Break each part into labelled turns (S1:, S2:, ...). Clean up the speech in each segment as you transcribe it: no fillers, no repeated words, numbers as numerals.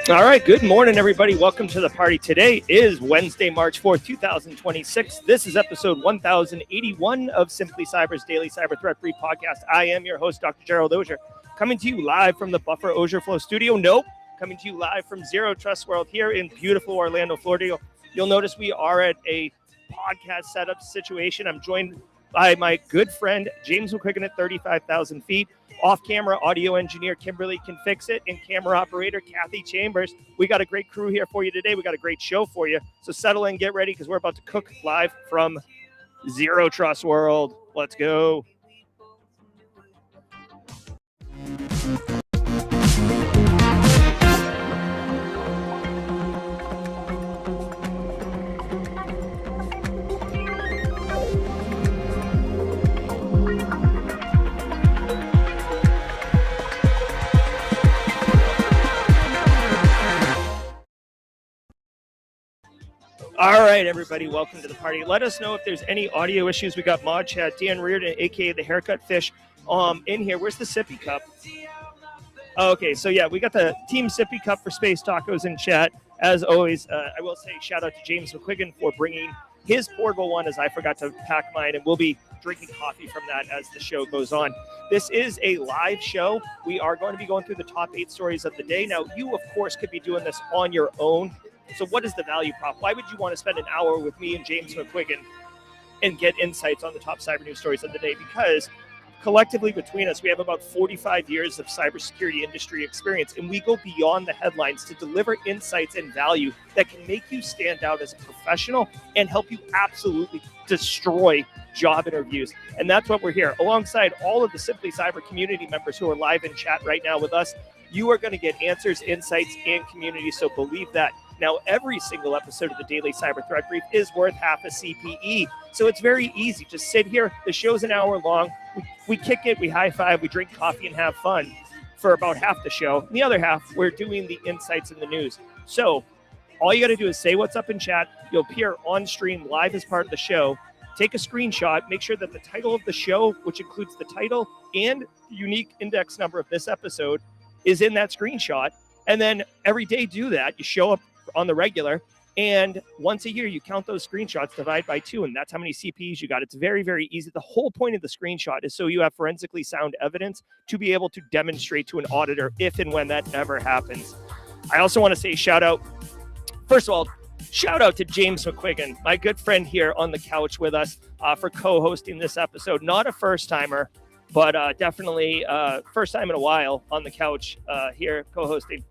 S1: All right, good morning, everybody. Welcome to the party. Today is Wednesday, March 4th, 2026. This is episode 1081 of Simply Cyber's Daily Cyber Threat Brief podcast. I am your host, Dr. Gerald Auger, coming to you live from the Buffer Auger Flow studio. Nope, coming to you live from Zero Trust World here in beautiful Orlando, Florida. You'll notice we are at a podcast setup situation. I'm joined by my good friend, James McQuiggan at 35,000 feet. Off-camera audio engineer Kimberly Can Fix It, and camera operator Kathy Chambers. We got a great crew here for you today. We got a great show for you. So settle in, get ready, because we're about to cook live from Zero Trust World. Let's go. All right, everybody, welcome to the party. Let us know if there's any audio issues. We got Mod Chat, Dan Reardon, a.k.a. the Haircut Fish, in here. Where's the sippy cup? Okay, so yeah, we got the Team Sippy Cup for Space Tacos in chat. As always, I will say shout out to James McQuiggan for bringing his portable one, as I forgot to pack mine, and we'll be drinking coffee from that as the show goes on. This is a live show. We are going to be going through the top 8 stories of the day. Now, you, of course, could be doing this on your own. So what is the value prop? Why would you want to spend an hour with me and James McQuiggan and get insights on the top cyber news stories of the day? Because collectively between us, we have about 45 years of cybersecurity industry experience, and we go beyond the headlines to deliver insights and value that can make you stand out as a professional and help you absolutely destroy job interviews. And that's what we're here. Alongside all of the Simply Cyber community members who are live in chat right now with us, you are going to get answers, insights, and community, so believe that. Now, every single episode of the Daily Cyber Threat Brief is worth half a CPE. So it's very easy. Just sit here. The show's an hour long. We kick it, we high five, we drink coffee and have fun for about half the show. And the other half, we're doing the insights in the news. So all you got to do is say what's up in chat. You'll appear on stream live as part of the show. Take a screenshot. Make sure that the title of the show, which includes the title and the unique index number of this episode, is in that screenshot. And then every day do that. You show up on the regular, and once a year you count those screenshots, divide by 2, and that's how many CPEs you got. It's very, very easy. The whole point of the screenshot is so you have forensically sound evidence to be able to demonstrate to an auditor if and when that ever happens. I also want to say shout out to James McQuiggan, my good friend here on the couch with us, for co-hosting this episode. Not a first timer, but definitely first time in a while on the couch here co-hosting.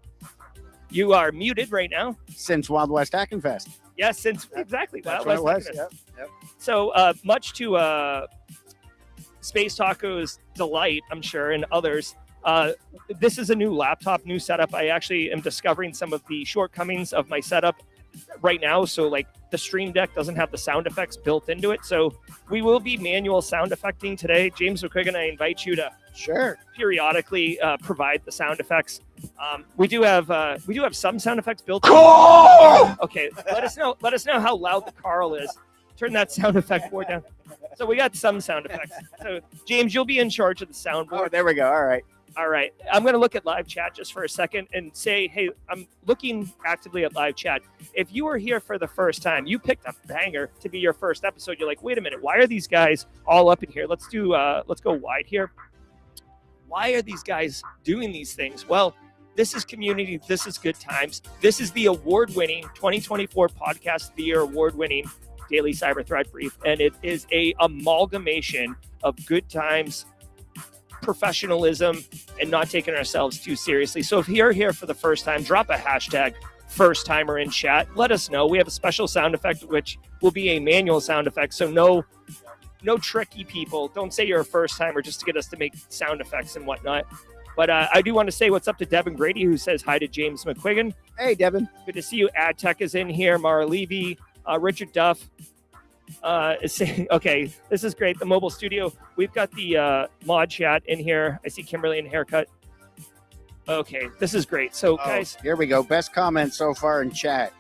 S1: You are muted right now.
S2: Since Wild West Hacking Fest.
S1: Yes, since exactly.
S2: That's Wild West. Yep.
S1: So much to Space Taco's delight, I'm sure, and others, this is a new laptop, new setup. I actually am discovering some of the shortcomings of my setup right now. So like the Stream Deck doesn't have the sound effects built into it. So we will be manual sound effecting today. James McQuiggan, I invite you to periodically provide the sound effects. We do have some sound effects built in. Okay, let us know how loud the Carl is. Turn that sound effect board down. So we got some sound effects. So James, you'll be in charge of the soundboard.
S2: Oh, there we go. All right.
S1: I'm going to look at live chat just for a second and say, hey, I'm looking actively at live chat. If you are here for the first time, you picked a banger to be your first episode. You're like, wait a minute, why are these guys all up in here? Let's go wide here. Why are these guys doing these things? Well, this is community. This is good times. This is the award-winning 2024 Podcast of the Year award-winning Daily Cyber Threat Brief, and it is a amalgamation of good times, professionalism, and not taking ourselves too seriously. So if you're here for the first time, drop a hashtag first timer in chat. Let us know. We have a special sound effect, which will be a manual sound effect. So no tricky people. Don't say you're a first timer just to get us to make sound effects and whatnot. But I do want to say what's up to Devin Grady, who says hi to James McQuiggan.
S2: Hey, Devin.
S1: Good to see you. AdTech is in here. Mara Levy, Richard Duff. Is saying, okay, this is great. The mobile studio. We've got the mod chat in here. I see Kimberly and Haircut. Okay, this is great. So, guys.
S2: Here we go. Best comment so far in chat.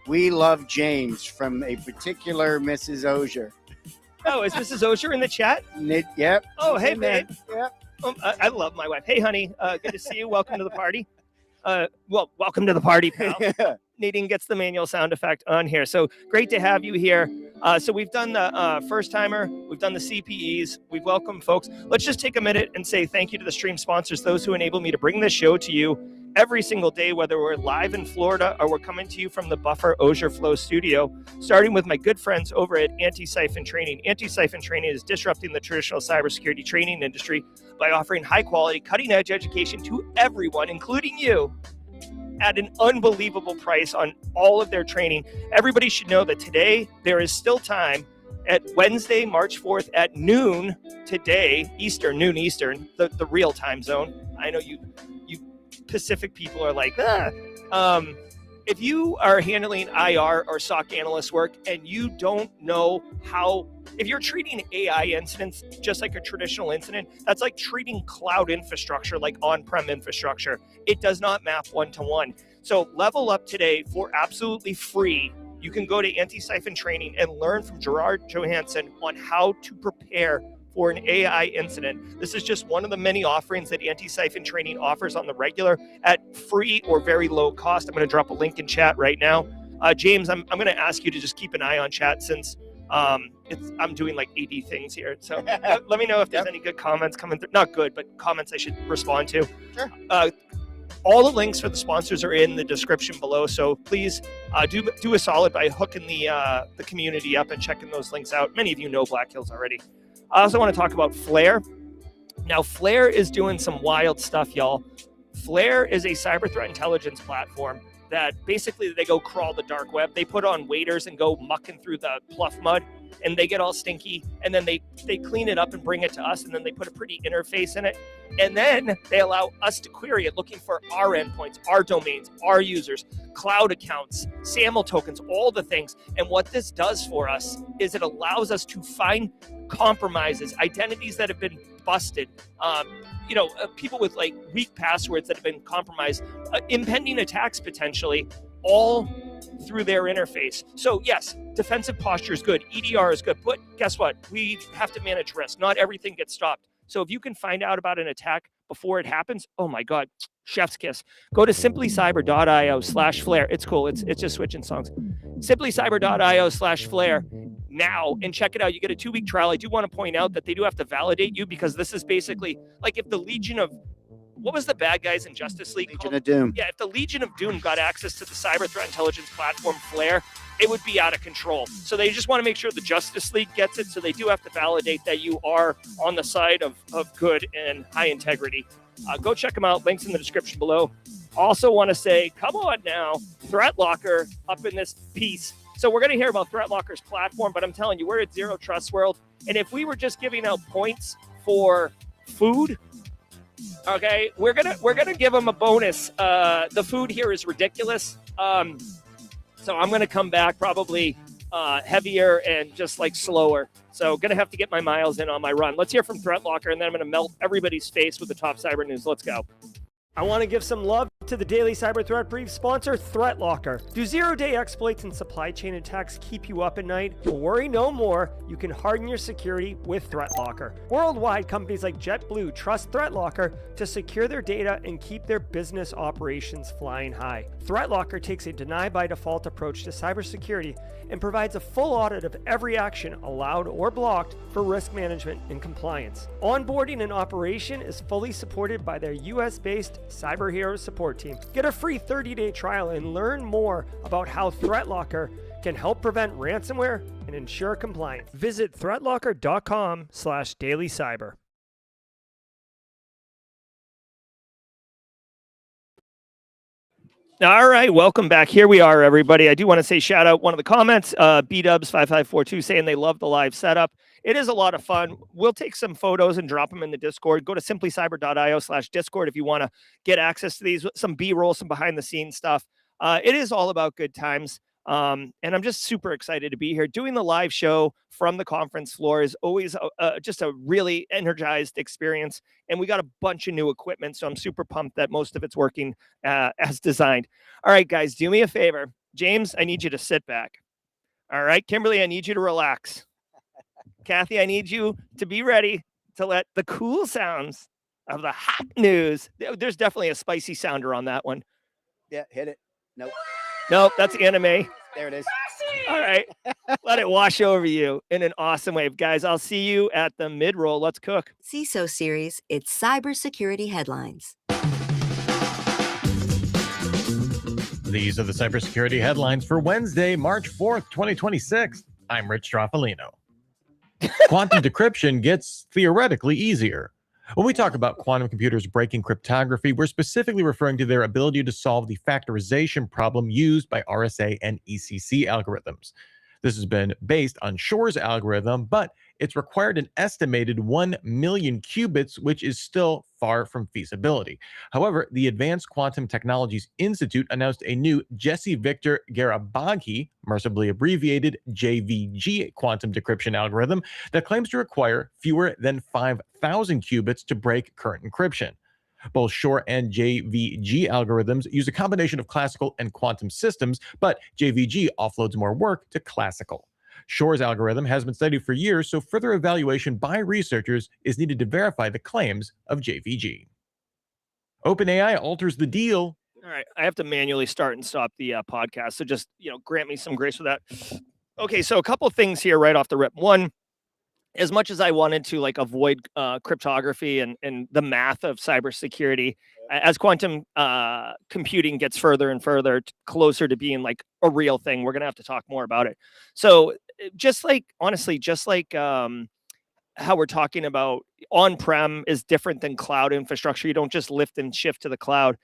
S2: We love James from a particular Mrs. Auger.
S1: Oh, is Mrs. Auger in the chat?
S2: Yep.
S1: Oh, hey, man.
S2: Yep.
S1: I love my wife. Hey, honey. Good to see you. Welcome to the party. Well, welcome to the party, pal. Nadine gets the manual sound effect on here. So great to have you here. So we've done the first timer, we've done the CPEs, we've welcomed folks. Let's just take a minute and say thank you to the stream sponsors, those who enable me to bring this show to you every single day, whether we're live in Florida or we're coming to you from the Buffer Auger Flow studio, starting with my good friends over at Anti-Siphon Training. Anti-Siphon Training is disrupting the traditional cybersecurity training industry by offering high quality, cutting edge education to everyone, including you, at an unbelievable price on all of their training. Everybody should know that today there is still time at Wednesday, March 4th at noon today, noon Eastern, the real time zone. I know you Pacific people are like, if you are handling IR or SOC analyst work and you don't know how, if you're treating AI incidents just like a traditional incident, that's like treating cloud infrastructure like on-prem infrastructure. It does not map one-to-one. So level up today for absolutely free. You can go to Anti-Siphon Training and learn from Gerard Johansson on how to prepare for an AI incident. This is just one of the many offerings that Anti-Siphon Training offers on the regular at free or very low cost. I'm going to drop a link in chat right now. James, I'm going to ask you to just keep an eye on chat since I'm doing like 80 things here. So let me know if there's any good comments coming through. Not good, but comments I should respond to.
S2: Sure.
S1: All the links for the sponsors are in the description below. So please do a solid by hooking the community up and checking those links out. Many of you know Black Hills already. I also want to talk about Flare. Now, Flare is doing some wild stuff, y'all. Flare is a cyber threat intelligence platform that basically they go crawl the dark web. They put on waders and go mucking through the pluff mud, and they get all stinky, and then they clean it up and bring it to us, and then they put a pretty interface in it, and then they allow us to query it looking for our endpoints, our domains, our users, cloud accounts, SAML tokens, all the things. And what this does for us is it allows us to find compromises, identities that have been busted, people with like weak passwords that have been compromised, impending attacks potentially, all through their interface. So yes, defensive posture is good, EDR is good, but guess what? We have to manage risk. Not everything gets stopped. So if you can find out about an attack before it happens, oh my God, chef's kiss. Go to simplycyber.io/flare. It's cool. It's just switching songs. simplycyber.io/flare now and check it out. You get a 2-week trial. I do want to point out that they do have to validate you because this is basically like if the Legion of, what was the bad guys in Justice League?
S2: Legion of Doom.
S1: Yeah, if the Legion of Doom got access to the cyber threat intelligence platform Flare, it would be out of control. So they just want to make sure the Justice League gets it. So they do have to validate that you are on the side of good and high integrity. Go check them out. Links in the description below. Also want to say, come on now, ThreatLocker up in this piece. So we're going to hear about ThreatLocker's platform, but I'm telling you, we're at Zero Trust World. And if we were just giving out points for food, okay, we're gonna give them a bonus. The food here is ridiculous. So I'm gonna come back probably heavier and just like slower. So gonna have to get my miles in on my run. Let's hear from ThreatLocker, and then I'm gonna melt everybody's face with the top cyber news. Let's go. I want to give some love to the Daily Cyber Threat Brief sponsor, ThreatLocker. Do zero-day exploits and supply chain attacks keep you up at night? Well, worry no more. You can harden your security with ThreatLocker. Worldwide, companies like JetBlue trust ThreatLocker to secure their data and keep their business operations flying high. ThreatLocker takes a deny-by-default approach to cybersecurity and provides a full audit of every action allowed or blocked for risk management and compliance. Onboarding and operation is fully supported by their US-based Cyber Heroes support team. Get a free 30-day trial and learn more about how ThreatLocker can help prevent ransomware and ensure compliance. Visit threatlocker.com/dailycyber. All right, welcome back. Here we are, everybody. I do want to say shout out one of the comments, BDubs5542, saying they love the live setup. It is a lot of fun. We'll take some photos and drop them in the Discord. Go to simplycyber.io/Discord if you want to get access to these, some B-roll, some behind-the-scenes stuff. It is all about good times. And I'm just super excited to be here. Doing the live show from the conference floor is always just a really energized experience. And we got a bunch of new equipment, so I'm super pumped that most of it's working as designed. All right, guys, do me a favor. James, I need you to sit back. All right, Kimberly, I need you to relax. Kathy, I need you to be ready to let the cool sounds of the hot news. There's definitely a spicy sounder on that one.
S2: Yeah, hit it. Nope.
S1: Nope, that's anime.
S2: There it is.
S1: All right. Let it wash over you in an awesome way. Guys, I'll see you at the mid-roll. Let's cook.
S3: CISO Series, it's cybersecurity headlines.
S4: These are the cybersecurity headlines for Wednesday, March 4th, 2026. I'm Rich Straffolino. Quantum decryption gets theoretically easier. When we talk about quantum computers breaking cryptography, we're specifically referring to their ability to solve the factorization problem used by RSA and ECC algorithms. This has been based on Shor's algorithm, but it's required an estimated 1 million qubits, which is still far from feasibility. However, the Advanced Quantum Technologies Institute announced a new Jesse Victor Garabaghi, mercifully abbreviated JVG quantum decryption algorithm that claims to require fewer than 5,000 qubits to break current encryption. Both Shor and JVG algorithms use a combination of classical and quantum systems, but JVG offloads more work to classical. Shor's algorithm has been studied for years, so further evaluation by researchers is needed to verify the claims of JVG. OpenAI alters the deal.
S1: All right, I have to manually start and stop the podcast, so just grant me some grace with that. Okay, so a couple of things here right off the rip. One, as much as I wanted to avoid cryptography and the math of cybersecurity, as quantum computing gets further and further closer to being like a real thing, we're gonna have to talk more about it. So honestly, how we're talking about on-prem is different than cloud infrastructure. You don't just lift and shift to the cloud.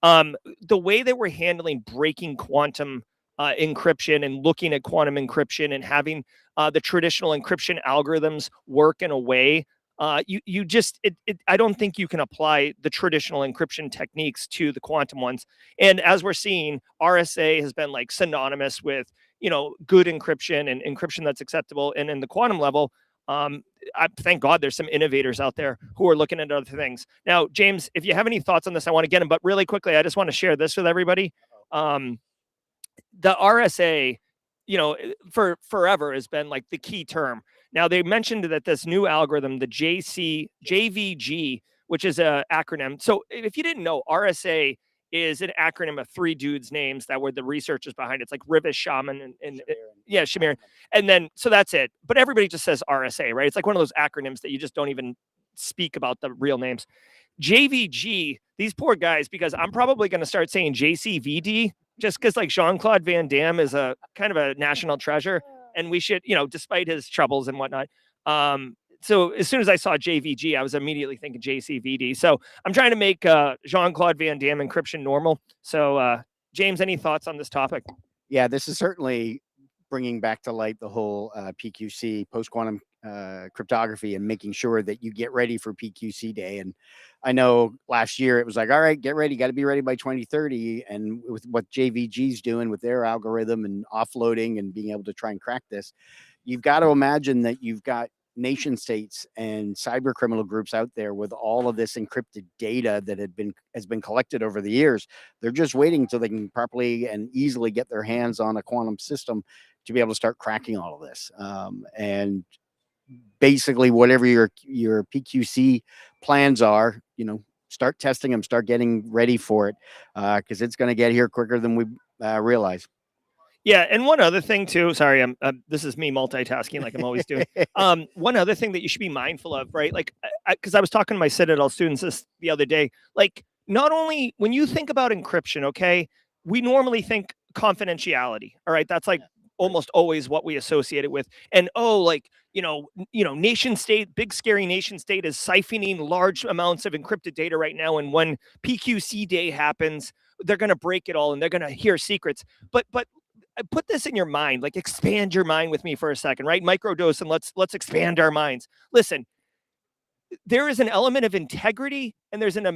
S1: The way that we're handling breaking quantum encryption and looking at quantum encryption and having the traditional encryption algorithms work in a way, I don't think you can apply the traditional encryption techniques to the quantum ones. And as we're seeing, RSA has been synonymous with good encryption and encryption that's acceptable. And in the quantum level, thank God there's some innovators out there who are looking at other things. Now, James, if you have any thoughts on this, I want to get them. But really quickly, I just want to share this with everybody. The RSA, for forever has been the key term. Now they mentioned that this new algorithm, the JVG, which is an acronym. So if you didn't know, RSA is an acronym of three dudes' names that were the researchers behind it. It's like Rivish, Shaman, and Shamir. And then, so that's it. But everybody just says RSA, right? It's like one of those acronyms that you just don't even speak about the real names. JVG, these poor guys, because I'm probably going to start saying JCVD, just because Jean-Claude Van Damme is a kind of a national treasure, and we should, despite his troubles and whatnot. So as soon as I saw JVG, I was immediately thinking JCVD. So I'm trying to make Jean-Claude Van Damme encryption normal. So James, any thoughts on this topic?
S2: Yeah, this is certainly bringing back to light the whole PQC, post-quantum cryptography, and making sure that you get ready for PQC day. And I know last year it was all right, get ready, got to be ready by 2030. And with what JVG's doing with their algorithm and offloading and being able to try and crack this, you've got to imagine that you've got nation states and cyber criminal groups out there with all of this encrypted data that has been collected over the years. They're just waiting until they can properly and easily get their hands on a quantum system to be able to start cracking all of this. And basically, whatever your PQC plans are, start testing them, start getting ready for it, because it's going to get here quicker than we realize.
S1: Yeah, and one other thing too. Sorry, this is me multitasking like I'm always doing. One other thing that you should be mindful of, right? Because I was talking to my Citadel students the other day. Not only when you think about encryption, okay, we normally think confidentiality. All right, that's almost always what we associate it with. And nation state, big scary nation state is siphoning large amounts of encrypted data right now. And when PQC day happens, they're going to break it all and they're going to hear secrets. But put this in your mind, expand your mind with me for a second, right? Microdose, and let's expand our minds. Listen, there is an element of integrity and there's an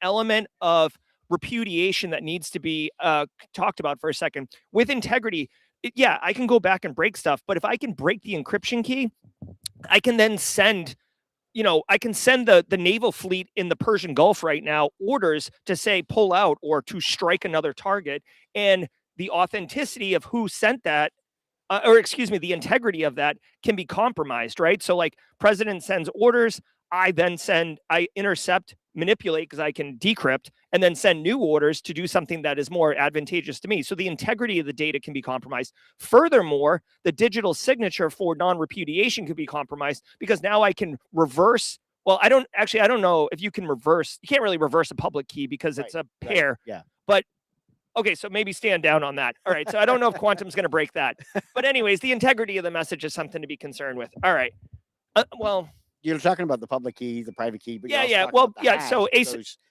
S1: element of repudiation that needs to be talked about for a second. With integrity, yeah, I can go back and break stuff, but if I can break the encryption key, I can then send the naval fleet in the Persian Gulf right now orders to say pull out or to strike another target. And the authenticity of who sent that, the integrity of that can be compromised, right? So president sends orders, I intercept, manipulate because I can decrypt and then send new orders to do something that is more advantageous to me. So the integrity of the data can be compromised. Furthermore, the digital signature for non-repudiation could be compromised because now I can reverse. Well, I don't know if you can reverse. You can't really reverse a public key because it's a pair.
S2: Right. Yeah.
S1: But okay, so maybe stand down on that. All right. So I don't know if quantum's going to break that. But anyways, the integrity of the message is something to be concerned with. All right. Well,
S2: you're talking about the public key, the private key, but
S1: so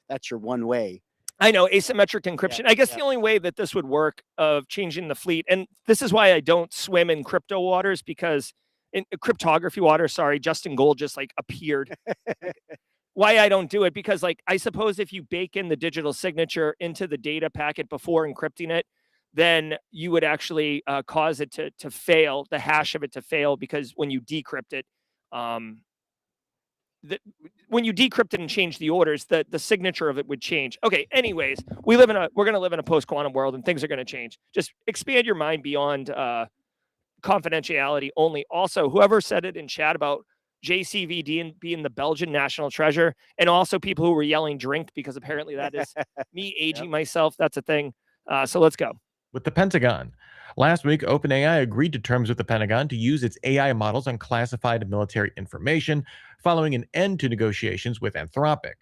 S2: that's your one way.
S1: I know, asymmetric encryption. I guess the only way that this would work of changing the fleet, and this is why I don't swim in crypto waters, because in cryptography water, sorry, Justin Gold just like appeared. Why I don't do it, because like I suppose if you bake in the digital signature into the data packet before encrypting it, then you would actually cause it to fail, the hash of it to fail, because when you decrypt it, when you decrypt it and change the orders, the signature of it would change. Okay, anyways, we're going to live in a post-quantum world and things are going to change. Just expand your mind beyond confidentiality only. Also, whoever said it in chat about JCVD being the Belgian national treasure, and also people who were yelling drink, because apparently that is me aging myself. That's a thing. So let's go.
S4: With the Pentagon. Last week, OpenAI agreed to terms with the Pentagon to use its AI models on classified military information, following an end to negotiations with Anthropic.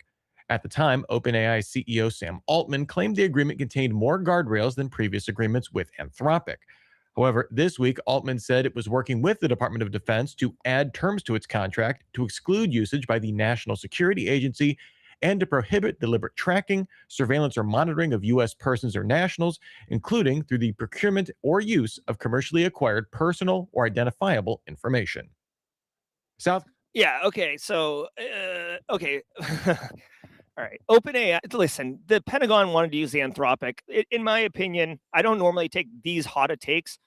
S4: At the time, OpenAI CEO Sam Altman claimed the agreement contained more guardrails than previous agreements with Anthropic. However, this week, Altman said it was working with the Department of Defense to add terms to its contract to exclude usage by the National Security Agency and to prohibit deliberate tracking, surveillance, or monitoring of U.S. persons or nationals, including through the procurement or use of commercially acquired personal or identifiable information.
S1: Okay. So, okay. All right. OpenAI, listen, the Pentagon wanted to use the Anthropic. In my opinion, I don't normally take these hot takes,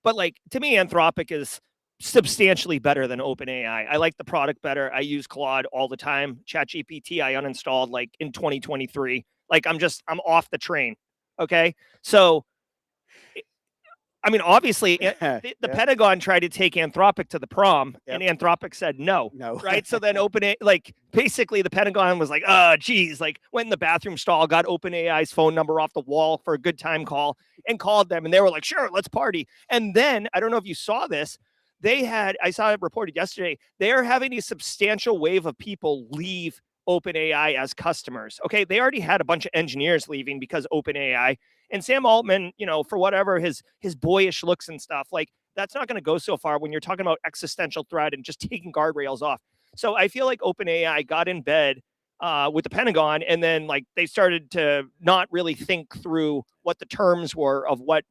S1: but like, to me, Anthropic is substantially better than OpenAI. I like the product better. I use Claude all the time. ChatGPT I uninstalled like in 2023. Like I'm off the train. Okay. So, I mean, obviously the Pentagon tried to take Anthropic to the prom and Anthropic said no. Right. So then OpenAI, like basically the Pentagon was like, oh, geez, like went in the bathroom stall, got OpenAI's phone number off the wall for a good time call and called them. And they were like, sure, let's party. And then I don't know if you saw this. I saw it reported yesterday, they are having a substantial wave of people leave OpenAI as customers. Okay. They already had a bunch of engineers leaving because OpenAI, and Sam Altman, for whatever his boyish looks and stuff, like that's not going to go so far when you're talking about existential threat and just taking guardrails off. So I feel like OpenAI got in bed with the Pentagon, and then like they started to not really think through what the terms were of what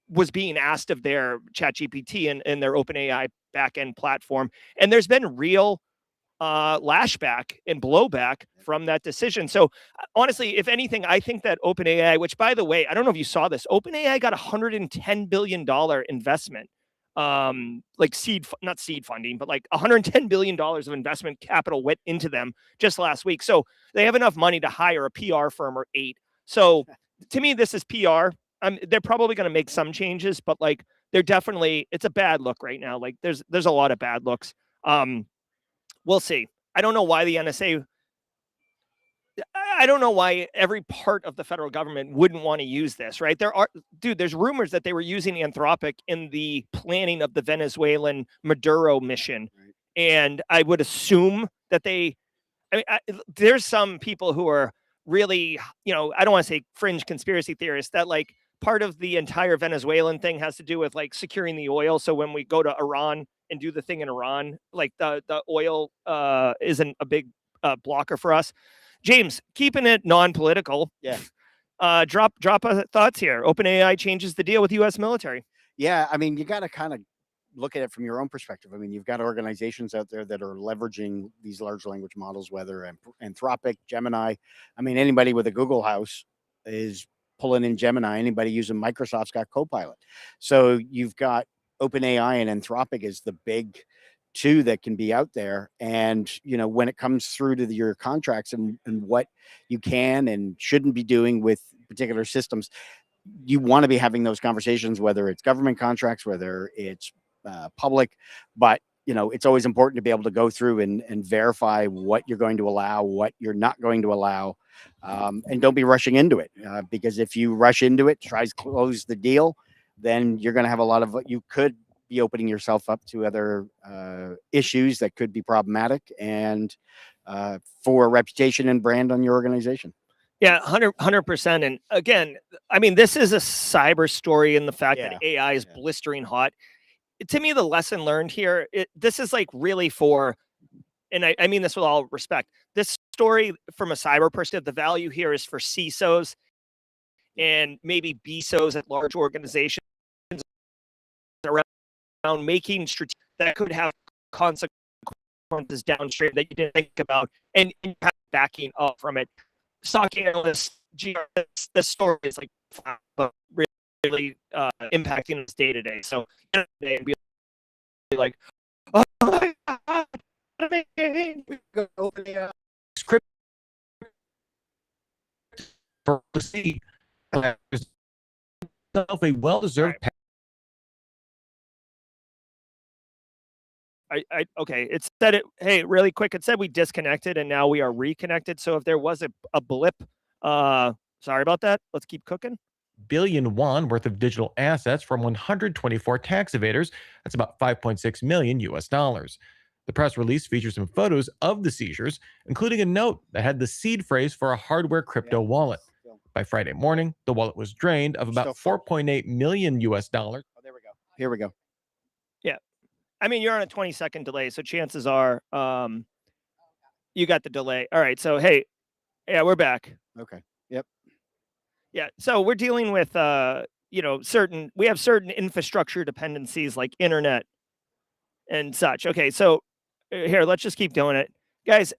S1: was being asked of their ChatGPT and their OpenAI backend platform. And there's been real lashback and blowback from that decision. So honestly, if anything, I think that OpenAI, which by the way, I don't know if you saw this, OpenAI got $110 billion investment, like not seed funding, but like $110 billion of investment capital went into them just last week. So they have enough money to hire a PR firm or 8. So to me, this is PR. They're probably going to make some changes, but like it's a bad look right now. Like there's a lot of bad looks. We'll see. I don't know why the NSA, I don't know why every part of the federal government wouldn't want to use this, right? There's rumors that they were using Anthropic in the planning of the Venezuelan Maduro mission. Right. And I would assume that there's some people who are really, I don't want to say fringe conspiracy theorists, that like part of the entire Venezuelan thing has to do with like securing the oil. So when we go to Iran and do the thing in Iran, like the oil isn't a big blocker for us. James, keeping it non-political.
S2: Yeah.
S1: Drop thoughts here. OpenAI changes the deal with U.S. military.
S2: Yeah, I mean, you got to kind of look at it from your own perspective. I mean, you've got organizations out there that are leveraging these large language models, whether Anthropic, Gemini. I mean, anybody with a Google house is pulling in Gemini. Anybody using Microsoft's got Copilot. So you've got OpenAI and Anthropic is the big two that can be out there. And, when it comes through to your contracts and what you can and shouldn't be doing with particular systems, you want to be having those conversations, whether it's government contracts, whether it's public, but it's always important to be able to go through and verify what you're going to allow, what you're not going to allow, and don't be rushing into it, because if you rush into it, try to close the deal, then you're going to have a lot of you could be opening yourself up to other issues that could be problematic and for reputation and brand on your organization.
S1: Yeah, 100%. And again, I mean, this is a cyber story in the fact that AI is blistering hot. To me, the lesson learned here, this is like really for, and I mean this with all respect, this story from a cyber perspective, the value here is for CISOs and maybe BISOs at large organizations around making strategic that could have consequences downstream that you didn't think about and backing up from it. Stock analysts, this story is like really impacting us day to day. So and be like, oh my God, we go over the script
S4: for see a well-deserved.
S1: Okay, it said it. Hey, really quick, it said we disconnected and now we are reconnected. So if there was a blip, sorry about that. Let's keep cooking.
S4: Billion won worth of digital assets from 124 tax evaders. That's about 5.6 million US dollars. The press release features some photos of the seizures, including a note that had the seed phrase for a hardware crypto wallet. By Friday morning, the wallet was drained of about 4.8 million US dollars.
S2: Oh, there we go. Here we go.
S1: Yeah. I mean, you're on a 20-second delay, so chances are you got the delay. All right. So, hey, yeah, we're back.
S2: Okay. Yep.
S1: Yeah. So we're dealing with, we have certain infrastructure dependencies like internet and such. Okay. So here, let's just keep doing it. Guys,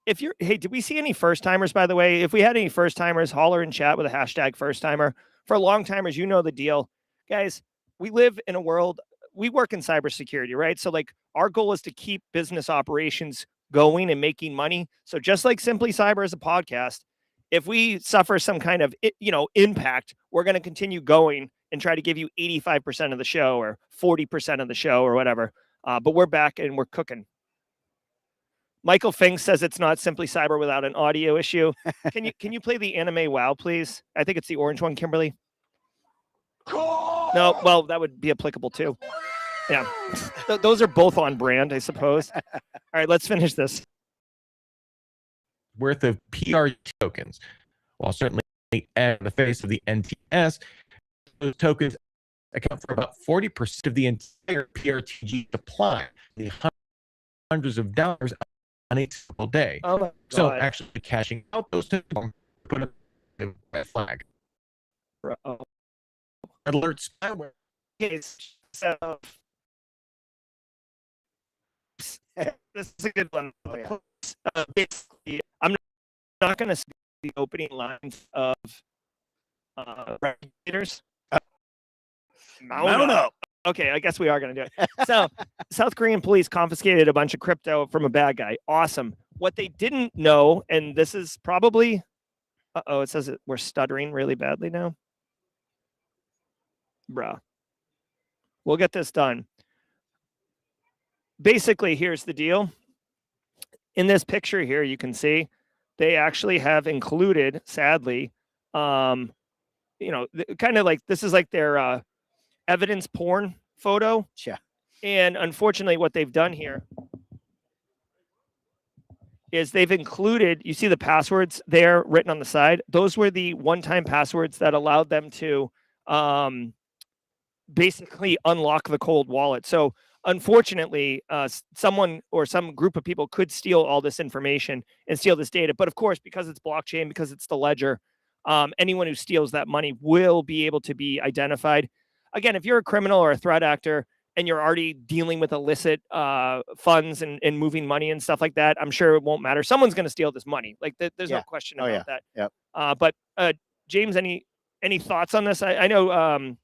S1: hey, did we see any first timers, by the way? If we had any first timers, holler in chat with a hashtag first timer. For long timers, you know the deal. Guys, we live in a world, we work in cybersecurity, right? So like our goal is to keep business operations going and making money. So just like Simply Cyber as a podcast, if we suffer some kind of, impact, we're going to continue going and try to give you 85% of the show or 40% of the show or whatever. But we're back and we're cooking. Michael Fink says it's not Simply Cyber without an audio issue. Can you play the anime WoW, please? I think it's the orange one, Kimberly. No, well, that would be applicable too. Yeah, those are both on brand, I suppose. All right, let's finish this.
S4: Worth of PR tokens. While certainly at the face of the NTS, those tokens account for about 40% of the entire PRTG supply, the hundreds of dollars on a single day.
S1: Oh my God.
S4: So actually cashing out those tokens put up the red flag. Alert spyware.
S1: So this is a good one.
S2: Oh, yeah.
S1: Basically, I'm not going to see the opening lines of regulators.
S2: Mount up.
S1: Okay, I guess we are going to do it. So, South Korean police confiscated a bunch of crypto from a bad guy. Awesome. What they didn't know, and this is probably, it says we're stuttering really badly now. Bruh. We'll get this done. Basically, here's the deal. In this picture here, you can see they actually have included, sadly, kind of like this is like their evidence porn photo.
S2: Yeah.
S1: And unfortunately, what they've done here is they've included, you see the passwords there written on the side. Those were the one-time passwords that allowed them to basically unlock the cold wallet. So unfortunately, someone or some group of people could steal all this information and steal this data. But of course, because it's blockchain, because it's the ledger, anyone who steals that money will be able to be identified. Again, if you're a criminal or a threat actor and you're already dealing with illicit funds and moving money and stuff like that, I'm sure it won't matter. Someone's going to steal this money. Like there's no question about that.
S2: Yep.
S1: But James, any thoughts on this? I know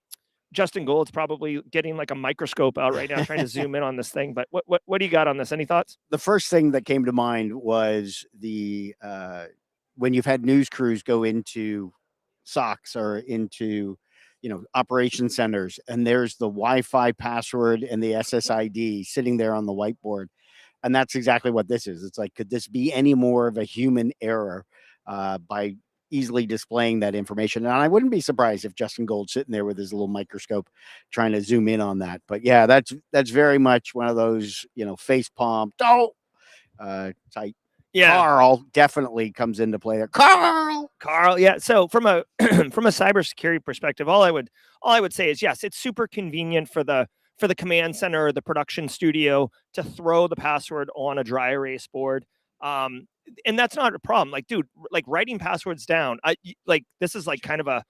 S1: Justin Gould's probably getting like a microscope out right now, trying to zoom in on this thing. But what do you got on this? Any thoughts?
S2: The first thing that came to mind was when you've had news crews go into SOCs or into operation centers, and there's the Wi-Fi password and the SSID sitting there on the whiteboard. And that's exactly what this is. It's like, could this be any more of a human error by easily displaying that information? And I wouldn't be surprised if Justin Gold's sitting there with his little microscope trying to zoom in on that. But yeah, that's very much one of those, face palm, type.
S1: Yeah.
S2: Carl definitely comes into play there. Carl.
S1: Yeah. So from a from a cybersecurity perspective, all I would say is, yes, it's super convenient for the command center or the production studio to throw the password on a dry erase board. And that's not a problem. Like, dude, like writing passwords down, this is like kind of a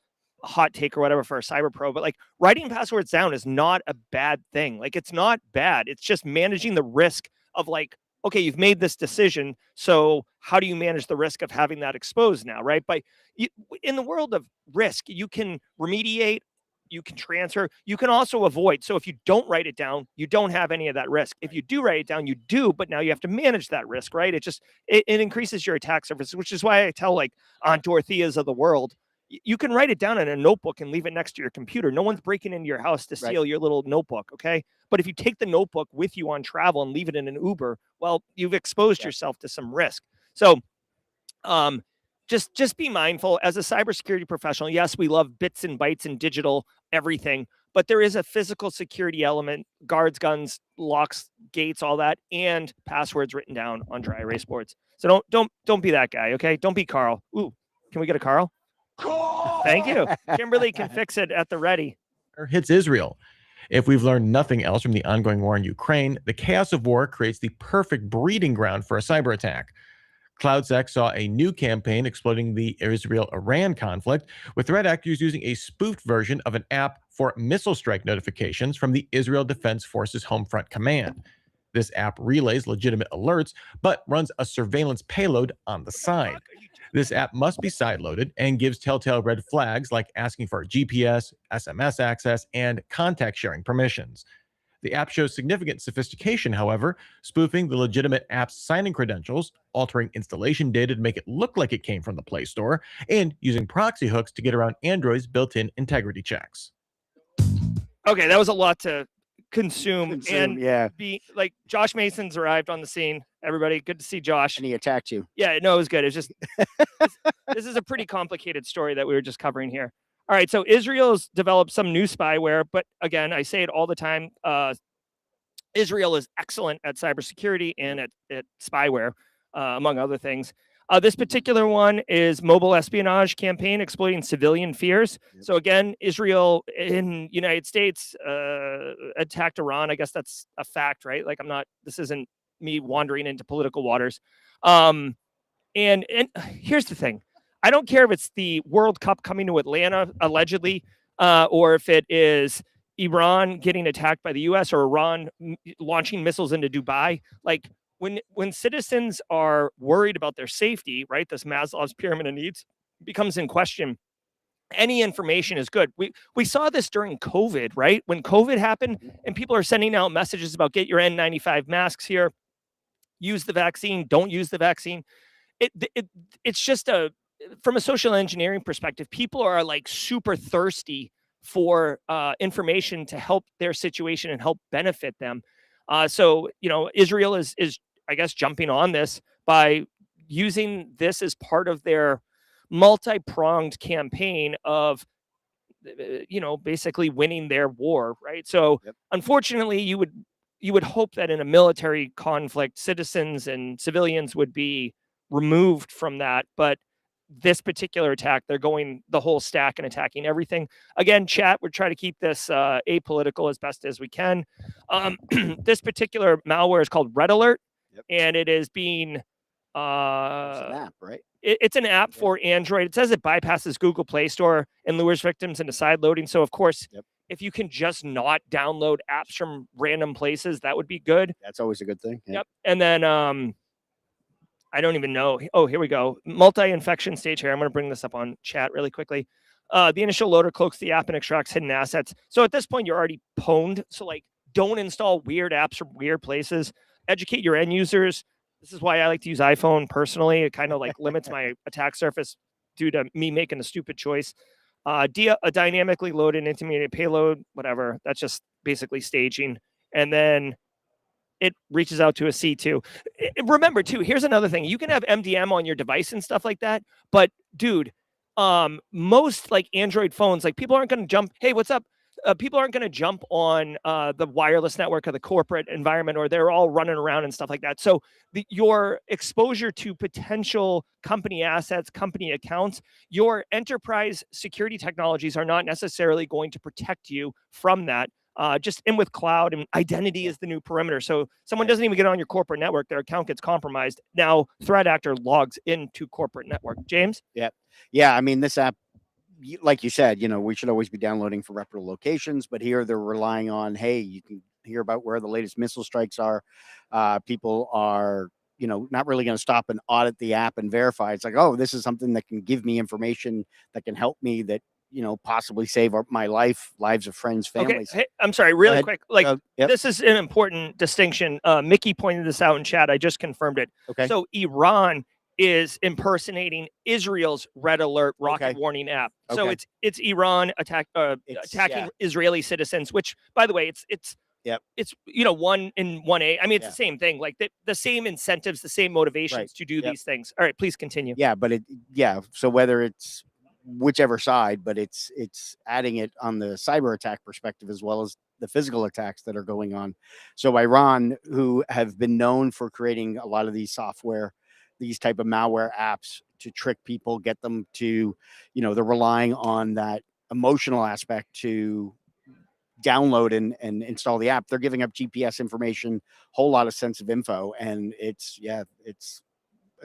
S1: hot take or whatever for a cyber pro, but like writing passwords down is not a bad thing. Like, it's not bad. It's just managing the risk of like, okay, you've made this decision. So how do you manage the risk of having that exposed now, right? In the world of risk, you can remediate, you can transfer, you can also avoid. So if you don't write it down, you don't have any of that risk. If you do write it down, you do, but now you have to manage that risk, right? It increases your attack surface, which is why I tell like Aunt Dorothea's of the world, you can write it down in a notebook and leave it next to your computer. No one's breaking into your house to steal your little notebook, okay? But if you take the notebook with you on travel and leave it in an Uber, well, you've exposed yourself to some risk. So just be mindful as a cybersecurity professional. Yes, we love bits and bytes and digital everything, but there is a physical security element, guards, guns, locks, gates, all that, and passwords written down on dry erase boards. So don't be that guy, okay? Don't be Carl. Ooh, can we get a Carl? Thank you. Kimberly can fix it at the ready.
S4: Hits Israel. If we've learned nothing else from the ongoing war in Ukraine, the chaos of war creates the perfect breeding ground for a cyber attack. CloudSec saw a new campaign exploiting the Israel-Iran conflict, with threat actors using a spoofed version of an app for missile strike notifications from the Israel Defense Forces Homefront Command. This app relays legitimate alerts, but runs a surveillance payload on the side. This app must be sideloaded and gives telltale red flags like asking for GPS, SMS access, and contact sharing permissions. The app shows significant sophistication, however, spoofing the legitimate app's sign-in credentials, altering installation data to make it look like it came from the Play Store, and using proxy hooks to get around Android's built-in integrity checks.
S1: Okay, that was a lot to consume and
S2: yeah.
S1: be like. Josh Mason's arrived on the scene. Everybody, good to see Josh.
S2: And he attacked you.
S1: Yeah, no, it was good. It's just this is a pretty complicated story that we were just covering here. All right, so Israel's developed some new spyware, but again, I say it all the time. Israel is excellent at cybersecurity and at spyware, among other things. This particular one is mobile espionage campaign exploiting civilian fears. Yep. So again, Israel in United States attacked Iran. I guess that's a fact, right? Like this isn't me wandering into political waters. And here's the thing. I don't care if it's the World Cup coming to Atlanta, allegedly, or if it is Iran getting attacked by the U.S. or Iran launching missiles into Dubai. Like, when citizens are worried about their safety, right, this Maslow's pyramid of needs becomes in question. Any information is good. We saw this during COVID, right? When COVID happened and people are sending out messages about get your N95 masks here, use the vaccine, don't use the vaccine. It's just from a social engineering perspective, people are like super thirsty for information to help their situation and help benefit them. So, Israel is I guess, jumping on this by using this as part of their multi-pronged campaign of, basically winning their war, right? So, Unfortunately, you would hope that in a military conflict, citizens and civilians would be removed from that. But this particular attack, they're going the whole stack and attacking everything. Again, chat, we're trying to keep this apolitical as best as we can. This particular malware is called Red Alert. And it is being
S2: it's an app, right?
S1: It's an app for Android. It says it bypasses Google Play Store and lures victims into side loading. So of course, if you can just not download apps from random places, that would be good.
S2: That's always a good thing.
S1: Yep. And then I don't even know. Oh, here we go. Multi-infection stage here. I'm going to bring this up on chat really quickly. The initial loader cloaks the app and extracts hidden assets. So at this point, you're already pwned. So like, don't install weird apps from weird places. Educate your end users. This is why I like to use iPhone personally. It kind of like limits my attack surface due to me making a stupid choice. A dynamically loaded intermediate payload, whatever. That's just basically staging. And then it reaches out to a C2. Remember, too, here's another thing. You can have MDM on your device and stuff like that. But, dude, most like Android phones, like people aren't going to jump. Hey, what's up? People aren't going to jump on the wireless network of the corporate environment, or they're all running around and stuff like that. So your exposure to potential company assets, company accounts, your enterprise security technologies are not necessarily going to protect you from that. Just in with cloud, and identity is the new perimeter. So someone doesn't even get on your corporate network, their account gets compromised. Now threat actor logs into corporate network. James?
S2: Yeah. I mean, this app, like you said, we should always be downloading for reputable locations, but here they're relying on, hey, you can hear about where the latest missile strikes are. People are, not really going to stop and audit the app and verify. It's like, oh, this is something that can give me information that can help me, that possibly save my lives of friends, families.
S1: Okay. Hey, I'm sorry, really quick. This is an important distinction. Mickey pointed this out in chat. I just confirmed it.
S2: Okay.
S1: So Iran is impersonating Israel's red alert rocket warning app. So it's Iran attacking Israeli citizens, which, by the way, it's 1 in 1A. I mean, it's the same thing, like the same incentives, the same motivations to do these things. All right, please continue.
S2: Yeah, but so whether it's whichever side, but it's adding it on the cyber attack perspective as well as the physical attacks that are going on. So Iran, who have been known for creating a lot of these software, these type of malware apps to trick people, get them to, they're relying on that emotional aspect to download and install the app. They're giving up GPS information, whole lot of sensitive info, and it's a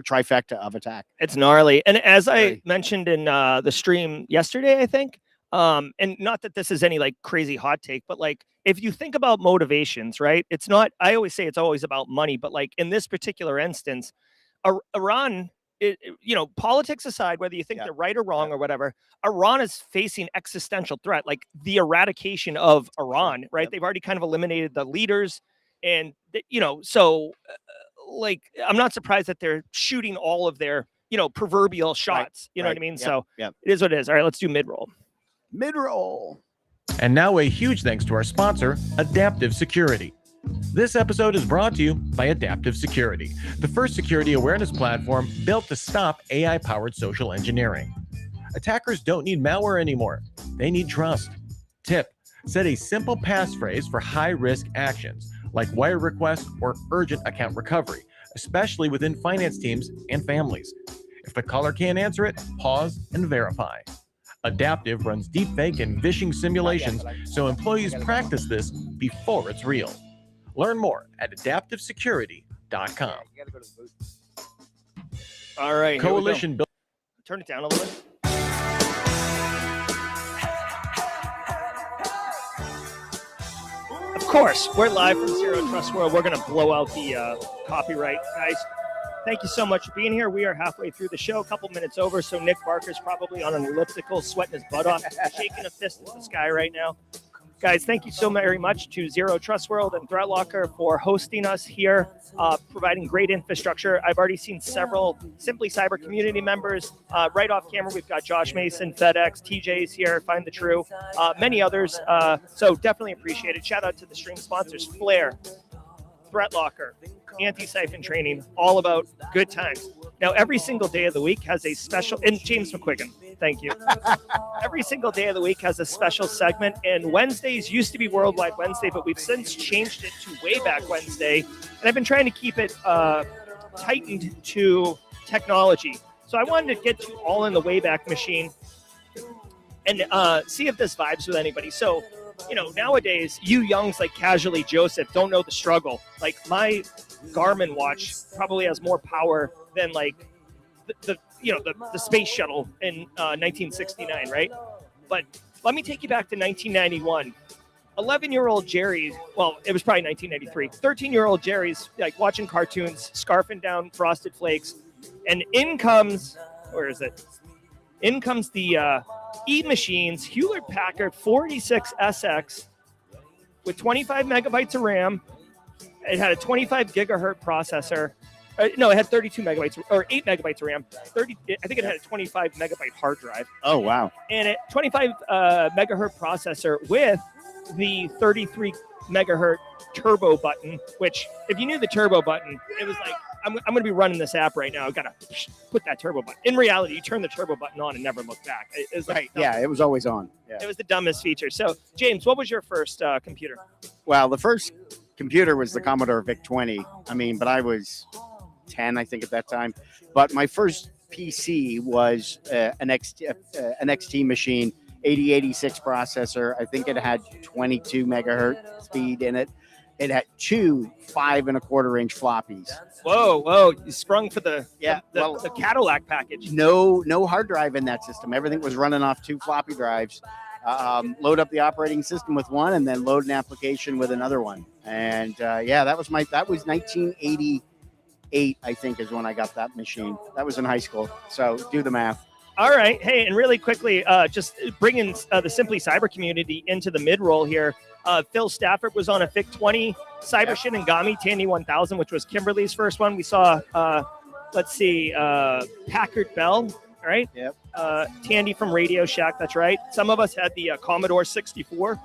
S2: trifecta of attack.
S1: It's gnarly. And as I mentioned in the stream yesterday, I think, and not that this is any like crazy hot take, but like if you think about motivations, right? It's not, I always say it's always about money, but like in this particular instance, Iran, politics aside, whether you think they're right or wrong or whatever, Iran is facing existential threat, like the eradication of Iran, right? They've already kind of eliminated the leaders, and so like I'm not surprised that they're shooting all of their proverbial shots. You know what I mean? So it is what it is. All right, let's do mid-roll.
S4: And now a huge thanks to our sponsor, Adaptive Security. This episode is brought to you by Adaptive Security, the first security awareness platform built to stop AI-powered social engineering. Attackers don't need malware anymore. They need trust. Tip: set a simple passphrase for high-risk actions, like wire requests or urgent account recovery, especially within finance teams and families. If the caller can't answer it, pause and verify. Adaptive runs deepfake and phishing simulations, so employees practice this before it's real. Learn more at adaptivesecurity.com.
S1: All right.
S4: Coalition built.
S1: Turn it down a little bit. Of course, we're live from Zero Trust World. We're going to blow out the copyright, guys. Thank you so much for being here. We are halfway through the show, a couple minutes over, so Nick Barker's probably on an elliptical, sweating his butt off, shaking a fist in the sky right now. Guys, thank you so very much to Zero Trust World and ThreatLocker for hosting us here, providing great infrastructure. I've already seen several Simply Cyber community members. Right off camera, we've got Josh Mason, FedEx, TJ's here, Find the True, many others. So definitely appreciate it. Shout out to the stream sponsors, Flare, ThreatLocker, Anti-Siphon Training, all about good times. Now, every single day of the week has a special, and James McQuiggan, thank you. Every single day of the week has a special segment, and Wednesdays used to be Worldwide Wednesday, but we've since changed it to Wayback Wednesday, and I've been trying to keep it tightened to technology. So I wanted to get you all in the Wayback machine and see if this vibes with anybody. So, nowadays, you youngs like Casually Joseph don't know the struggle. Like my Garmin watch probably has more power than like the space shuttle in 1969, right? But let me take you back to 1991. 11-year-old Jerry, well, it was probably 1993. 13-year-old Jerry's like watching cartoons, scarfing down Frosted Flakes, and in comes the E-Machines Hewlett-Packard 46SX with 25 megabytes of RAM. It had a 25 gigahertz processor, No, it had 32 megabytes or 8 megabytes of RAM. I think it had a 25 megabyte hard drive.
S2: Oh, wow.
S1: And a 25 megahertz processor with the 33 megahertz turbo button, which if you knew the turbo button, it was like, I'm going to be running this app right now. I've got to put that turbo button. In reality, you turn the turbo button on and never look back. It was like,
S2: Yeah, it was always on. Yeah.
S1: It was the dumbest feature. So, James, what was your first computer?
S2: Well, the first computer was the Commodore VIC-20. I mean, but I was 10, I think, at that time. But my first PC was an XT machine, 8086 processor. I think it had 22 megahertz speed in it. It had two 5 1/4-inch floppies.
S1: Whoa! You sprung for the
S2: the
S1: Cadillac package.
S2: No hard drive in that system. Everything was running off 2 floppy drives. Load up the operating system with one, and then load an application with another one. And that was 1988. I think is when I got that machine. That was in high school. So do the math.
S1: All right. Hey, and really quickly, just bringing the Simply Cyber community into the mid-roll here. Phil Stafford was on a VIC-20 Cyber Shinigami Tandy 1000, which was Kimberly's first one. We saw, Packard Bell, right?
S2: Yep.
S1: Tandy from Radio Shack, that's right. Some of us had the Commodore 64.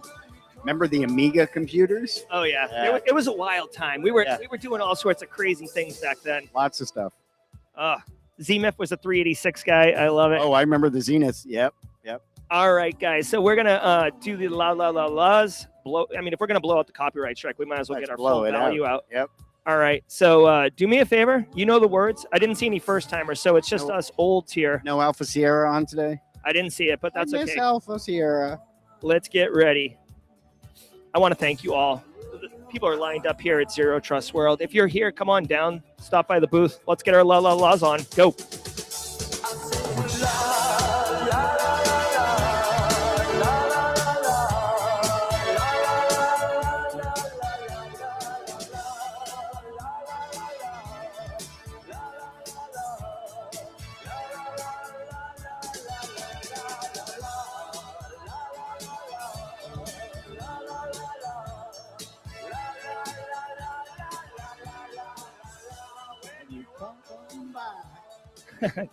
S2: Remember the Amiga computers?
S1: Oh, yeah. It was a wild time. We were doing all sorts of crazy things back then.
S2: Lots of stuff.
S1: Z-Myth was a 386 guy. I love it.
S2: Oh, I remember the Zenith. Yep.
S1: All right, guys. So we're gonna do the laws. If we're gonna blow out the copyright strike, we might as well get our full value out.
S2: Yep.
S1: All right. So do me a favor. You know the words. I didn't see any first timers, so it's just us olds here.
S2: No Alpha Sierra on today.
S1: I didn't see it, but that's
S2: I miss
S1: okay.
S2: Alpha Sierra.
S1: Let's get ready. I want to thank you all. People are lined up here at Zero Trust World. If you're here, come on down. Stop by the booth. Let's get our laws on. Go.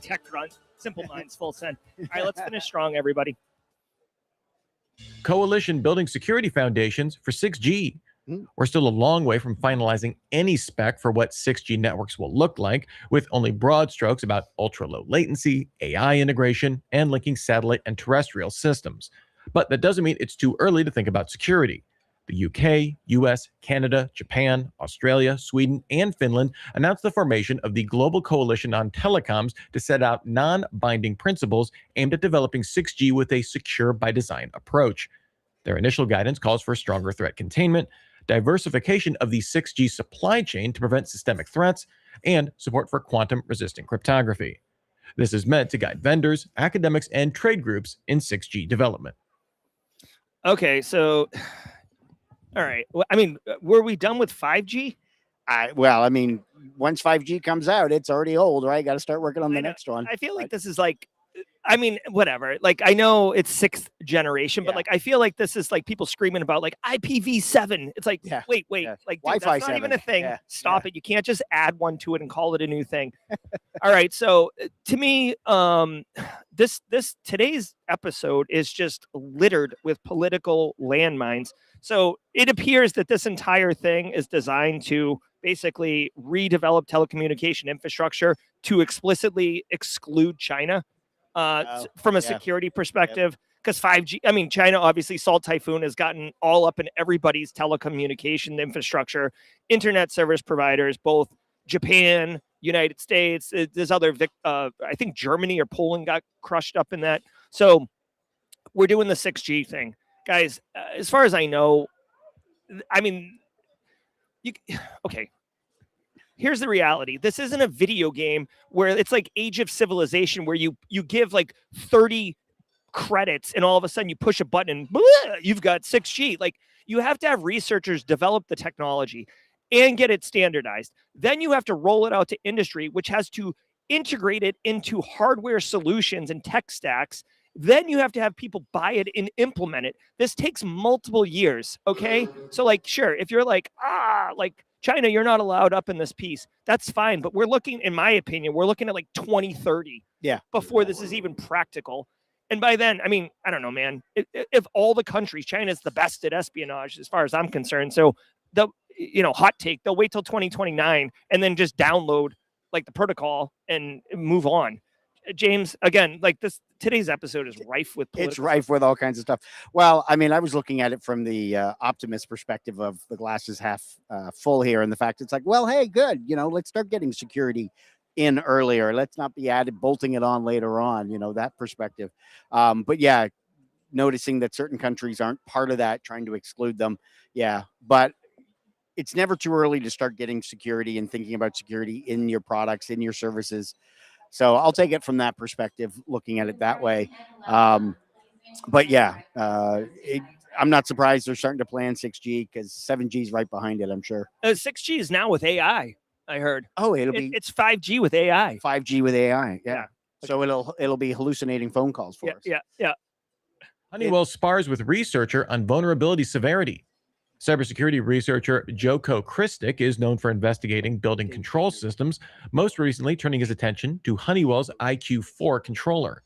S1: Tech grunt. Simple minds, full send. All right, let's finish strong, everybody.
S4: Coalition building security foundations for 6G. We're still a long way from finalizing any spec for what 6G networks will look like, with only broad strokes about ultra-low latency, AI integration, and linking satellite and terrestrial systems. But that doesn't mean it's too early to think about security. The UK, US, Canada, Japan, Australia, Sweden, and Finland announced the formation of the Global Coalition on Telecoms to set out non-binding principles aimed at developing 6G with a secure-by-design approach. Their initial guidance calls for stronger threat containment, diversification of the 6G supply chain to prevent systemic threats, and support for quantum-resistant cryptography. This is meant to guide vendors, academics, and trade groups in 6G development.
S1: Okay, so... All right. Well, were we done with 5G?
S2: Once 5G comes out, it's already old, right? Got to start working on the next one.
S1: I feel like this is like, whatever. Like, I know it's 6th generation, but like, I feel like this is like people screaming about like IPv7. It's like, wait,
S2: Yeah.
S1: like, dude,
S2: Wi-Fi
S1: that's not
S2: 7.
S1: even a thing.
S2: Yeah.
S1: Stop it. You can't just add one to it and call it a new thing. All right. So to me, today's episode is just littered with political landmines. So it appears that this entire thing is designed to basically redevelop telecommunication infrastructure to explicitly exclude China from a security perspective. Because 5G, China obviously saw Typhoon has gotten all up in everybody's telecommunication infrastructure, internet service providers, both Japan, United States. There's other, I think Germany or Poland got crushed up in that. So we're doing the 6G thing. Guys, as far as I know, okay. Here's the reality. This isn't a video game where it's like Age of Civilization where you give like 30 credits and all of a sudden you push a button and blah, you've got 6G. Like, you have to have researchers develop the technology and get it standardized. Then you have to roll it out to industry, which has to integrate it into hardware solutions and tech stacks. Then you have to have people buy it and implement it. This takes multiple years, okay? So, like, sure, if you're like China, you're not allowed up in this piece. That's fine. But we're looking, in my opinion, we're looking at like 2030 before this is even practical. And by then, I mean, I don't know, man, if all the countries, China's the best at espionage as far as I'm concerned. So the, hot take, they'll wait till 2029 and then just download like the protocol and move on. James, again, like today's episode is rife with
S2: it's rife with all kinds of stuff. Well, I mean, I was looking at it from the optimist perspective of the glass is half full here, and the fact it's like, well, hey, good, let's start getting security in earlier. Let's not be bolting it on later on, that perspective. But yeah, noticing that certain countries aren't part of that, trying to exclude them. Yeah, but it's never too early to start getting security and thinking about security in your products, in your services. So I'll take it from that perspective, looking at it that way. But yeah, I'm not surprised they're starting to plan 6G because 7G is right behind it, I'm sure.
S1: 6G is now with AI, I heard.
S2: Oh,
S1: it's 5G with AI.
S2: 5G with AI, yeah. So it'll be hallucinating phone calls for us.
S1: Yeah.
S4: Honeywell spars with researcher on vulnerability severity. Cybersecurity researcher Joko Kristic is known for investigating building control systems, most recently turning his attention to Honeywell's IQ4 controller.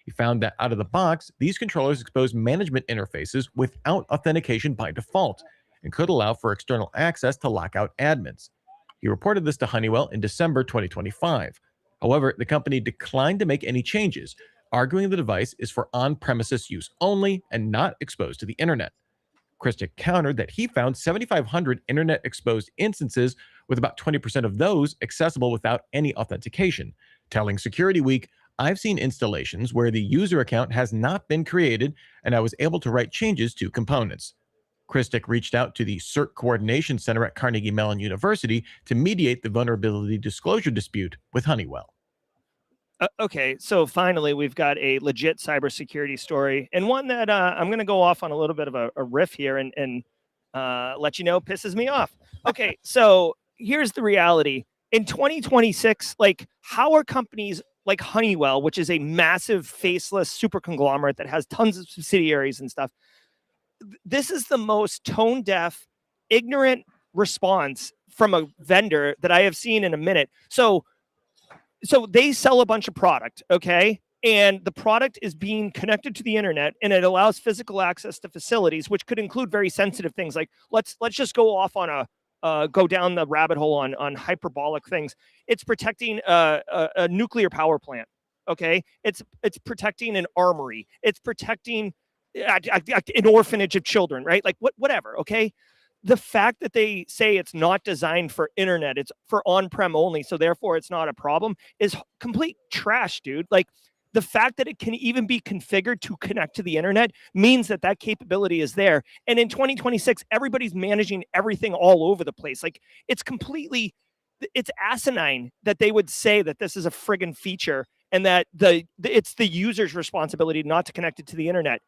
S4: He found that out of the box, these controllers expose management interfaces without authentication by default and could allow for external access to lock out admins. He reported this to Honeywell in December 2025. However, the company declined to make any changes, arguing the device is for on-premises use only and not exposed to the internet. Kristic countered that he found 7,500 internet-exposed instances, with about 20% of those accessible without any authentication, telling Security Week, "I've seen installations where the user account has not been created, and I was able to write changes to components." Kristic reached out to the CERT Coordination Center at Carnegie Mellon University to mediate the vulnerability disclosure dispute with Honeywell.
S1: Okay, so finally, we've got a legit cybersecurity story, and one that I'm going to go off on a little bit of a riff here and let you know pisses me off. Okay, so here's the reality. In 2026, like, how are companies like Honeywell, which is a massive faceless super conglomerate that has tons of subsidiaries and stuff, this is the most tone-deaf, ignorant response from a vendor that I have seen in a minute. So they sell a bunch of product, okay? And the product is being connected to the internet, and it allows physical access to facilities, which could include very sensitive things. Like let's just go off on go down the rabbit hole on hyperbolic things. It's protecting a nuclear power plant, okay? It's protecting an armory. It's protecting an orphanage of children, right? Like whatever, okay? The fact that they say it's not designed for internet, it's for on-prem only, so therefore it's not a problem, is complete trash, dude. Like, the fact that it can even be configured to connect to the internet means that capability is there. And in 2026, everybody's managing everything all over the place. Like, it's asinine that they would say that this is a friggin' feature and that it's the user's responsibility not to connect it to the internet.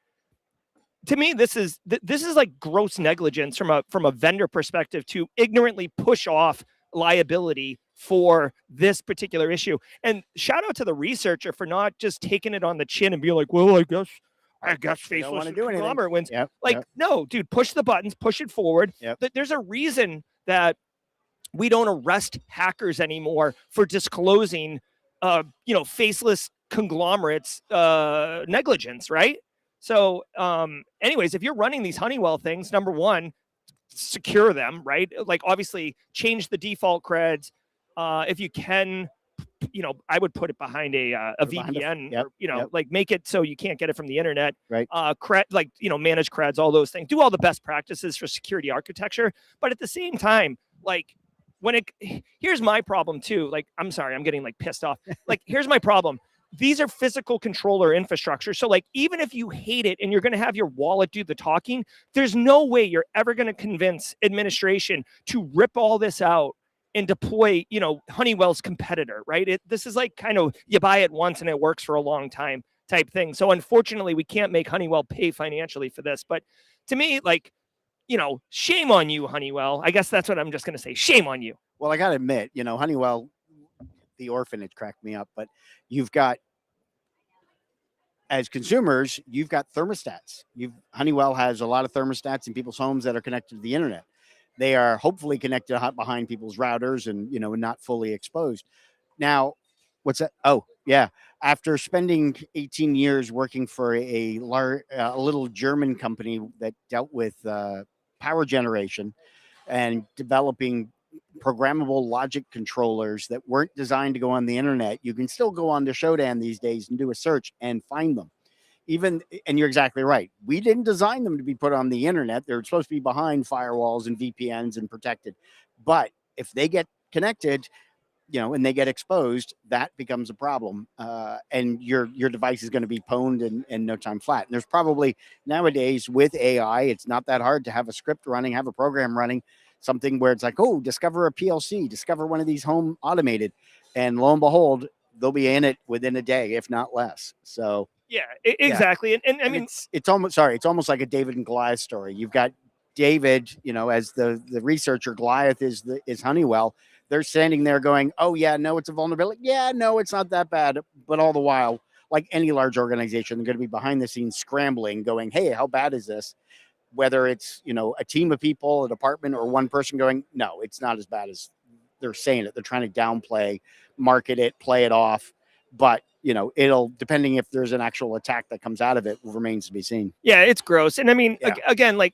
S1: To me, this is like gross negligence from a vendor perspective to ignorantly push off liability for this particular issue. And shout out to the researcher for not just taking it on the chin and being like, well, I guess faceless conglomerate wins. No, dude, push the buttons, push it forward. There's a reason that we don't arrest hackers anymore for disclosing, faceless conglomerates negligence, right? So anyways, if you're running these Honeywell things, number one, secure them, right? Like, obviously change the default creds. If you can, I would put it behind a VPN, like make it so you can't get it from the internet,
S2: right?
S1: Manage creds, all those things, do all the best practices for security architecture. But at the same time, like, here's my problem too. Like, I'm sorry, I'm getting like pissed off. Like, here's my problem. These are physical controller infrastructure. So like, even if you hate it and you're going to have your wallet do the talking, there's no way you're ever going to convince administration to rip all this out and deploy, Honeywell's competitor, right? This is like kind of, you buy it once and it works for a long time type thing. So unfortunately, we can't make Honeywell pay financially for this. But to me, like, shame on you, Honeywell. I guess that's what I'm just going to say. Shame on you.
S2: Well, I got to admit, Honeywell, the orphanage cracked me up, but you've got, as consumers, you've got thermostats. Honeywell has a lot of thermostats in people's homes that are connected to the internet. they are hopefully connected behind people's routers and, not fully exposed. Now, what's that? Oh, yeah. After spending 18 years working for a little German company that dealt with power generation and developing programmable logic controllers that weren't designed to go on the internet, you can still go on to Shodan these days and do a search and find them. And you're exactly right. We didn't design them to be put on the internet. They're supposed to be behind firewalls and VPNs and protected. But if they get connected, and they get exposed, that becomes a problem. And your device is going to be pwned in no time flat. And there's probably nowadays with AI, it's not that hard to have a script running, have a program running, something where it's like, oh, discover a PLC, discover one of these home automated. And lo and behold, they'll be in it within a day, if not less. So
S1: yeah, exactly. And I mean,
S2: it's almost like a David and Goliath story. You've got David, as the researcher, Goliath is Honeywell. They're standing there going, oh yeah, no, it's a vulnerability. Yeah, no, it's not that bad. But all the while, like any large organization, they're going to be behind the scenes scrambling, going, hey, how bad is this? Whether it's, a team of people, a department, or one person going, no, it's not as bad as they're saying it. They're trying to downplay, market it, play it off. But, it'll, depending if there's an actual attack that comes out of it, remains to be seen.
S1: Yeah, it's gross. And I mean, again, like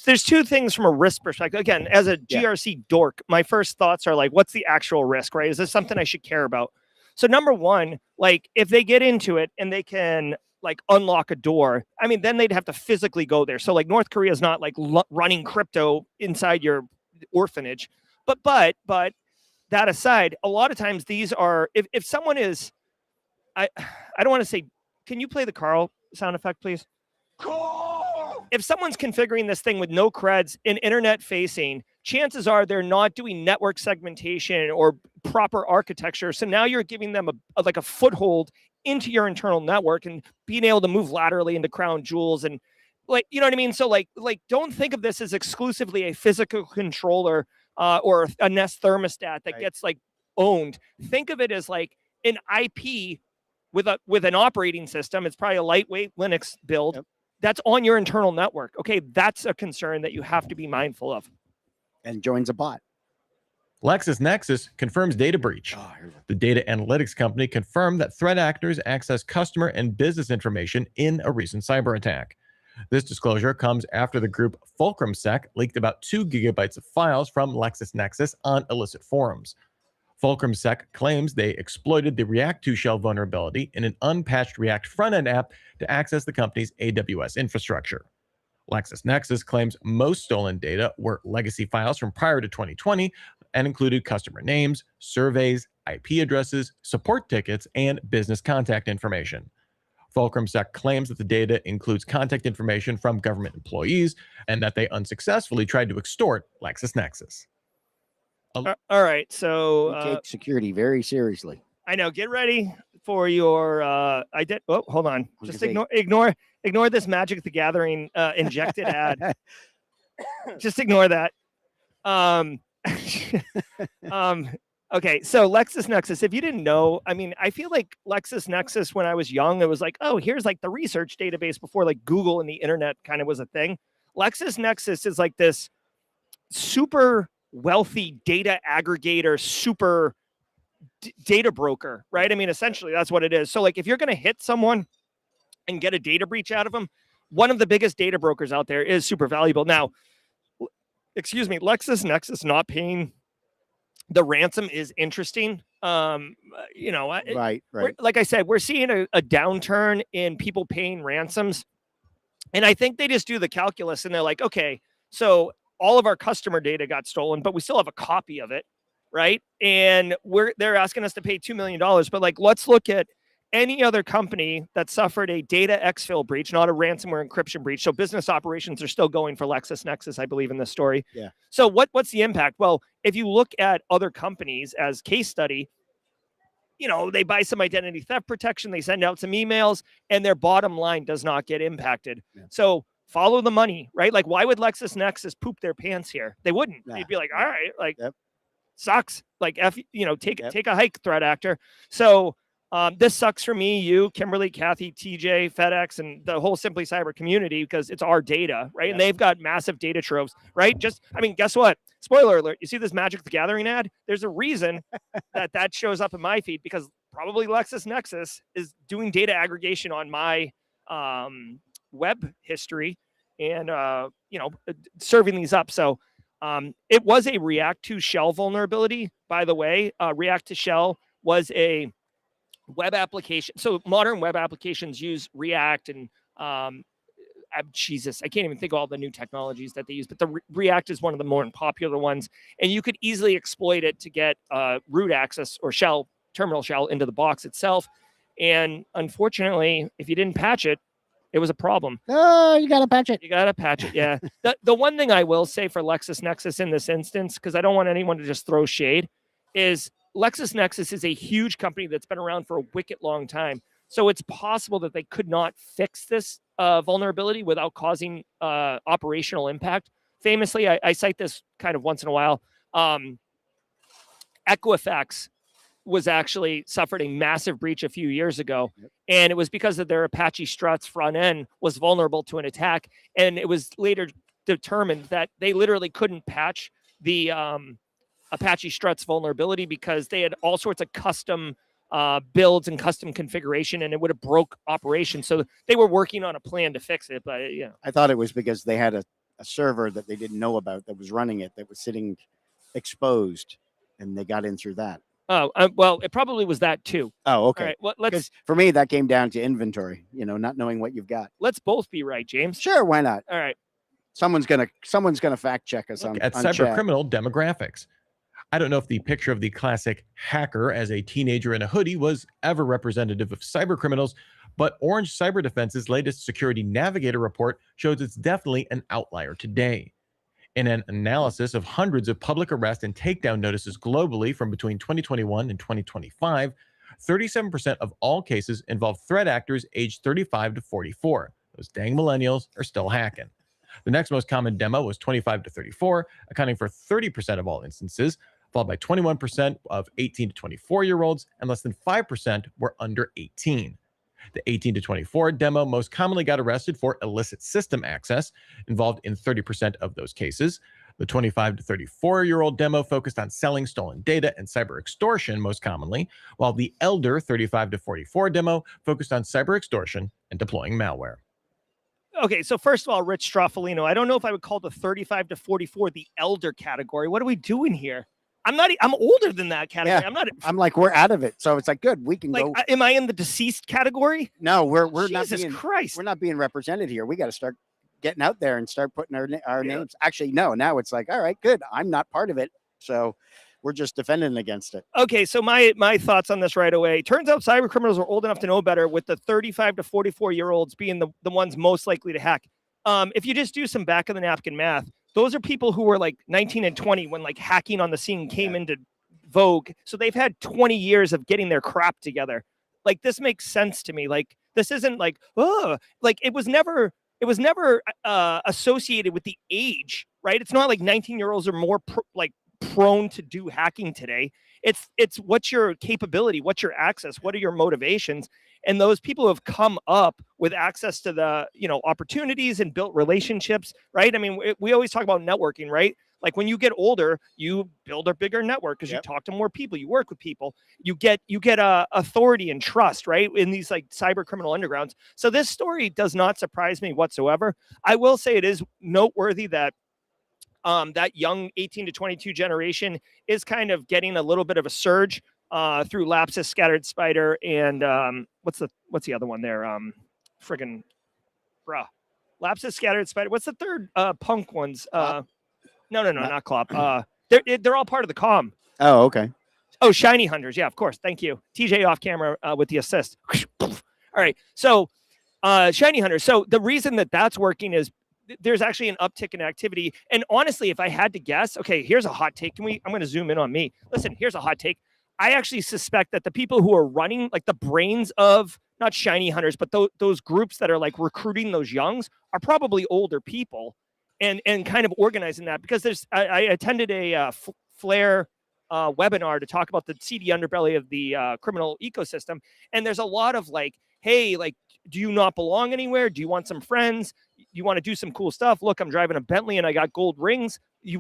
S1: there's two things from a risk perspective. Again, as a GRC dork, my first thoughts are like, what's the actual risk, right? Is this something I should care about? So number one, like if they get into it and they can like unlock a door, I mean, then they'd have to physically go there. So like North Korea is not like running crypto inside your orphanage. But that aside, a lot of times these are, if someone is, I don't want to say, can you play the Carl sound effect, please? Carl! If someone's configuring this thing with no creds and internet facing, chances are they're not doing network segmentation or proper architecture. So now you're giving them a foothold into your internal network and being able to move laterally into crown jewels and like, you know what I mean? So like don't think of this as exclusively a physical controller or a Nest thermostat that gets like owned. Think of it as like an IP with an operating system. It's probably a lightweight Linux build that's on your internal network. Okay, that's a concern that you have to be mindful of.
S2: And joins a bot.
S4: LexisNexis confirms data breach. The data analytics company confirmed that threat actors accessed customer and business information in a recent cyber attack. This disclosure comes after the group FulcrumSec leaked about 2 gigabytes of files from LexisNexis on illicit forums. FulcrumSec claims they exploited the React 2 shell vulnerability in an unpatched React front-end app to access the company's AWS infrastructure. LexisNexis claims most stolen data were legacy files from prior to 2020 and included customer names, surveys, IP addresses, support tickets, and business contact information. FulcrumSec claims that the data includes contact information from government employees and that they unsuccessfully tried to extort LexisNexis.
S1: All right, so
S2: we take security very seriously.
S1: I know. Get ready for your. I did. Oh, hold on. Just ignore this Magic the Gathering injected ad. Just ignore that. Okay, so LexisNexis. If you didn't know, I mean, I feel like LexisNexis when I was young, it was like, oh, here's like the research database before like Google and the internet kind of was a thing. LexisNexis is like this super wealthy data aggregator, super data broker, right? I mean, essentially that's what it is. So like if you're going to hit someone and get a data breach out of them, one of the biggest data brokers out there is super valuable. Now, LexisNexis not paying the ransom is interesting. Right. Like I said, we're seeing a downturn in people paying ransoms. And I think they just do the calculus and they're like, okay, so all of our customer data got stolen, but we still have a copy of it, right? And they're asking us to pay $2 million. But like, let's look at any other company that suffered a data exfil breach, not a ransomware encryption breach. So business operations are still going for LexisNexis, I believe, in this story.
S2: Yeah.
S1: So what's the impact? Well, if you look at other companies as case study, they buy some identity theft protection, they send out some emails, and their bottom line does not get impacted. Yeah. So follow the money, right? Like, why would LexisNexis poop their pants here? They wouldn't. They'd be like, all right, like, sucks. Like, take a hike, threat actor. So, This sucks for me, you, Kimberly, Kathy, TJ, FedEx, and the whole Simply Cyber community because it's our data, right? And they've got massive data troves, right? Guess what? Spoiler alert. You see this Magic the Gathering ad? There's a reason that shows up in my feed because probably LexisNexis is doing data aggregation on my web history and, serving these up. So it was a React to Shell vulnerability, by the way. React to Shell was a web application. So modern web applications use React and Jesus, I can't even think of all the new technologies that they use, but the React is one of the more popular ones. And you could easily exploit it to get root access or terminal shell into the box itself. And unfortunately, if you didn't patch it, it was a problem.
S2: Oh, you got to patch it.
S1: You got to patch it, yeah. The one thing I will say for LexisNexis in this instance, because I don't want anyone to just throw shade, is LexisNexis is a huge company that's been around for a wicked long time. So it's possible that they could not fix this vulnerability without causing operational impact. Famously, I cite this kind of once in a while. Equifax was actually suffered a massive breach a few years ago. And it was because of their Apache Struts front end was vulnerable to an attack. And it was later determined that they literally couldn't patch the Apache Struts vulnerability because they had all sorts of custom builds and custom configuration, and it would have broke operations. So they were working on a plan to fix it. But
S2: I thought it was because they had a server that they didn't know about that was running it, that was sitting exposed, and they got in through that.
S1: Oh, well, it probably was that too.
S2: Oh, okay.
S1: All right, well, let's.
S2: For me, that came down to inventory. Not knowing what you've got.
S1: Let's both be right, James.
S2: Sure, why not?
S1: All right.
S2: Someone's gonna fact check us on
S4: Cybercriminal demographics. I don't know if the picture of the classic hacker as a teenager in a hoodie was ever representative of cybercriminals, but Orange Cyber Defense's latest Security Navigator report shows it's definitely an outlier today. In an analysis of hundreds of public arrest and takedown notices globally from between 2021 and 2025, 37% of all cases involve threat actors aged 35 to 44. Those dang millennials are still hacking. The next most common demo was 25 to 34, accounting for 30% of all instances, followed by 21% of 18 to 24-year-olds, and less than 5% were under 18. The 18 to 24 demo most commonly got arrested for illicit system access, involved in 30% of those cases. The 25 to 34-year-old demo focused on selling stolen data and cyber extortion most commonly, while the elder 35 to 44 demo focused on cyber extortion and deploying malware.
S1: Okay, so first of all, Rich Stroffolino, I don't know if I would call the 35 to 44 the elder category. What are we doing here? I'm older than that category.
S2: Yeah, I'm like, we're out of it. So it's like, good, we can go.
S1: Am I in the deceased category?
S2: No, we're
S1: Jesus Christ.
S2: We're not being represented here. We got to start getting out there and start putting our names. Actually, no, now it's like, all right, good. I'm not part of it. So we're just defending against it.
S1: Okay, so my thoughts on this right away. Turns out cyber criminals are old enough to know better, with the 35 to 44-year-olds being the ones most likely to hack. If you just do some back of the napkin math, those are people who were like 19 and 20 when like hacking on the scene came into vogue. So they've had 20 years of getting their crap together. Like, this makes sense to me. Like, this isn't like, it was never associated with the age, right? It's not like 19-year-olds are more prone to do hacking today. It's what's your capability, what's your access, what are your motivations, and those people who have come up with access to the opportunities and built relationships, right? I mean, we always talk about networking, right? Like, when you get older, you build a bigger network because you talk to more people, you work with people, you get authority and trust, right, in these like cyber criminal undergrounds. So this story does not surprise me whatsoever. I will say it is noteworthy that that young 18 to 22 generation is kind of getting a little bit of a surge through Lapsus, Scattered Spider, and what's the other one there? Lapsus, Scattered Spider. What's the third punk ones? No, not Clop. They're all part of the comm.
S2: Oh, okay.
S1: Oh, Shiny Hunters. Yeah, of course. Thank you. TJ off camera with the assist. All right. So Shiny Hunters. So the reason that that's working is there's actually an uptick in activity. And honestly, if I had to guess, okay, here's a hot take. I'm going to zoom in on me. Listen, here's a hot take. I actually suspect that the people who are running, like the brains of not Shiny Hunters, but those groups that are like recruiting those youngs are probably older people and kind of organizing that, because I attended a Flare webinar to talk about the seedy underbelly of the criminal ecosystem. And there's a lot of like, hey, like, do you not belong anywhere? Do you want some friends? You want to do some cool stuff? Look, I'm driving a Bentley and I got gold rings. You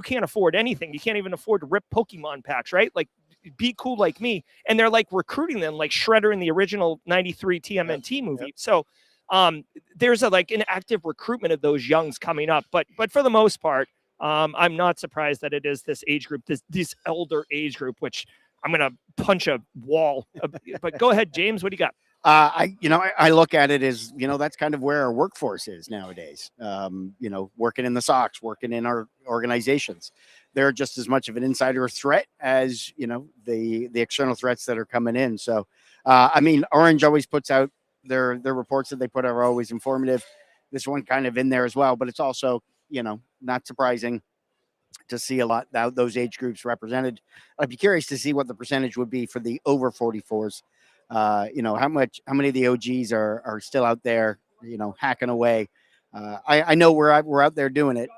S1: can't afford anything. You can't even afford to rip Pokemon packs, right? Like, be cool like me. And they're like recruiting them like Shredder in the original 93 TMNT movie. Yep. So there's an active recruitment of those youngs coming up. But for the most part, I'm not surprised that it is this age group, this elder age group, which I'm going to punch a wall. But go ahead, James, what do you got?
S2: I look at it as, that's kind of where our workforce is nowadays. Working in the SOCs, working in our organizations, they're just as much of an insider threat as, the external threats that are coming in. So, Orange always puts out their reports that they put out are always informative. This one kind of in there as well, but it's also, not surprising to see a lot of those age groups represented. I'd be curious to see what the percentage would be for the over 44s. How many of the OGs are still out there, hacking away. I know we're out there doing it.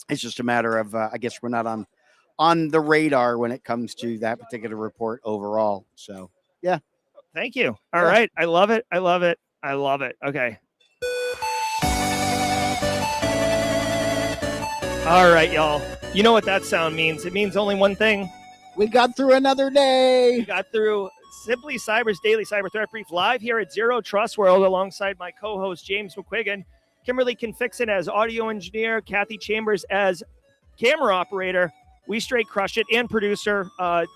S2: It's just a matter of, I guess we're not on the radar when it comes to that particular report overall. So, yeah.
S1: Thank you. All right. I love it. Okay. All right, y'all. You know what that sound means. It means only one thing.
S2: We got through another day.
S1: We got through Simply Cyber's Daily Cyber Threat Brief live here at Zero Trust World alongside my co-host, James McQuiggan, Kimberly Confixon as audio engineer, Kathy Chambers as camera operator. We straight crushed it, and producer.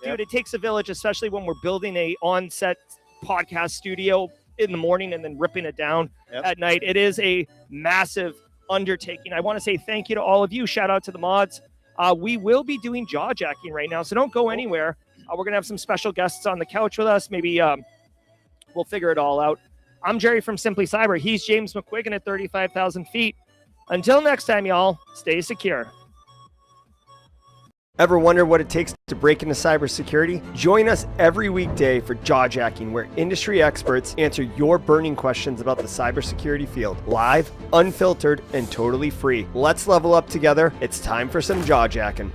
S1: Dude, it takes a village, especially when we're building a on-set podcast studio in the morning and then ripping it down at night. It is a massive undertaking. I want to say thank you to all of you. Shout out to the mods. We will be doing Jawjacking right now, so don't go anywhere. We're going to have some special guests on the couch with us. Maybe we'll figure it all out. I'm Jerry from Simply Cyber. He's James McQuiggan at 35,000 feet. Until next time, y'all, stay secure.
S5: Ever wonder what it takes to break into cybersecurity? Join us every weekday for Jawjacking, where industry experts answer your burning questions about the cybersecurity field. Live, unfiltered, and totally free. Let's level up together. It's time for some Jawjacking.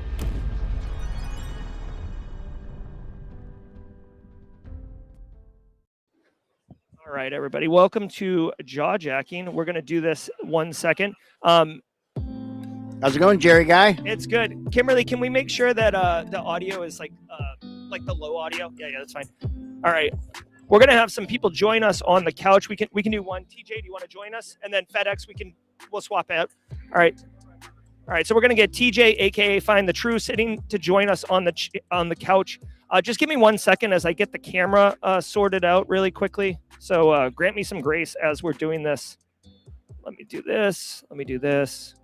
S1: All right, everybody. Welcome to Jawjacking. We're going to do this 1 second.
S2: How's it going, Jerry guy?
S1: It's good. Kimberly, can we make sure that the audio is like the low audio? Yeah, that's fine. All right. We're going to have some people join us on the couch. We can do one. TJ, do you want to join us? And then FedEx, we'll swap out. All right. So we're going to get TJ, aka Find the True, sitting to join us on the couch. Just give me 1 second as I get the camera sorted out really quickly. So grant me some grace as we're doing this. Let me do this. Let me do this.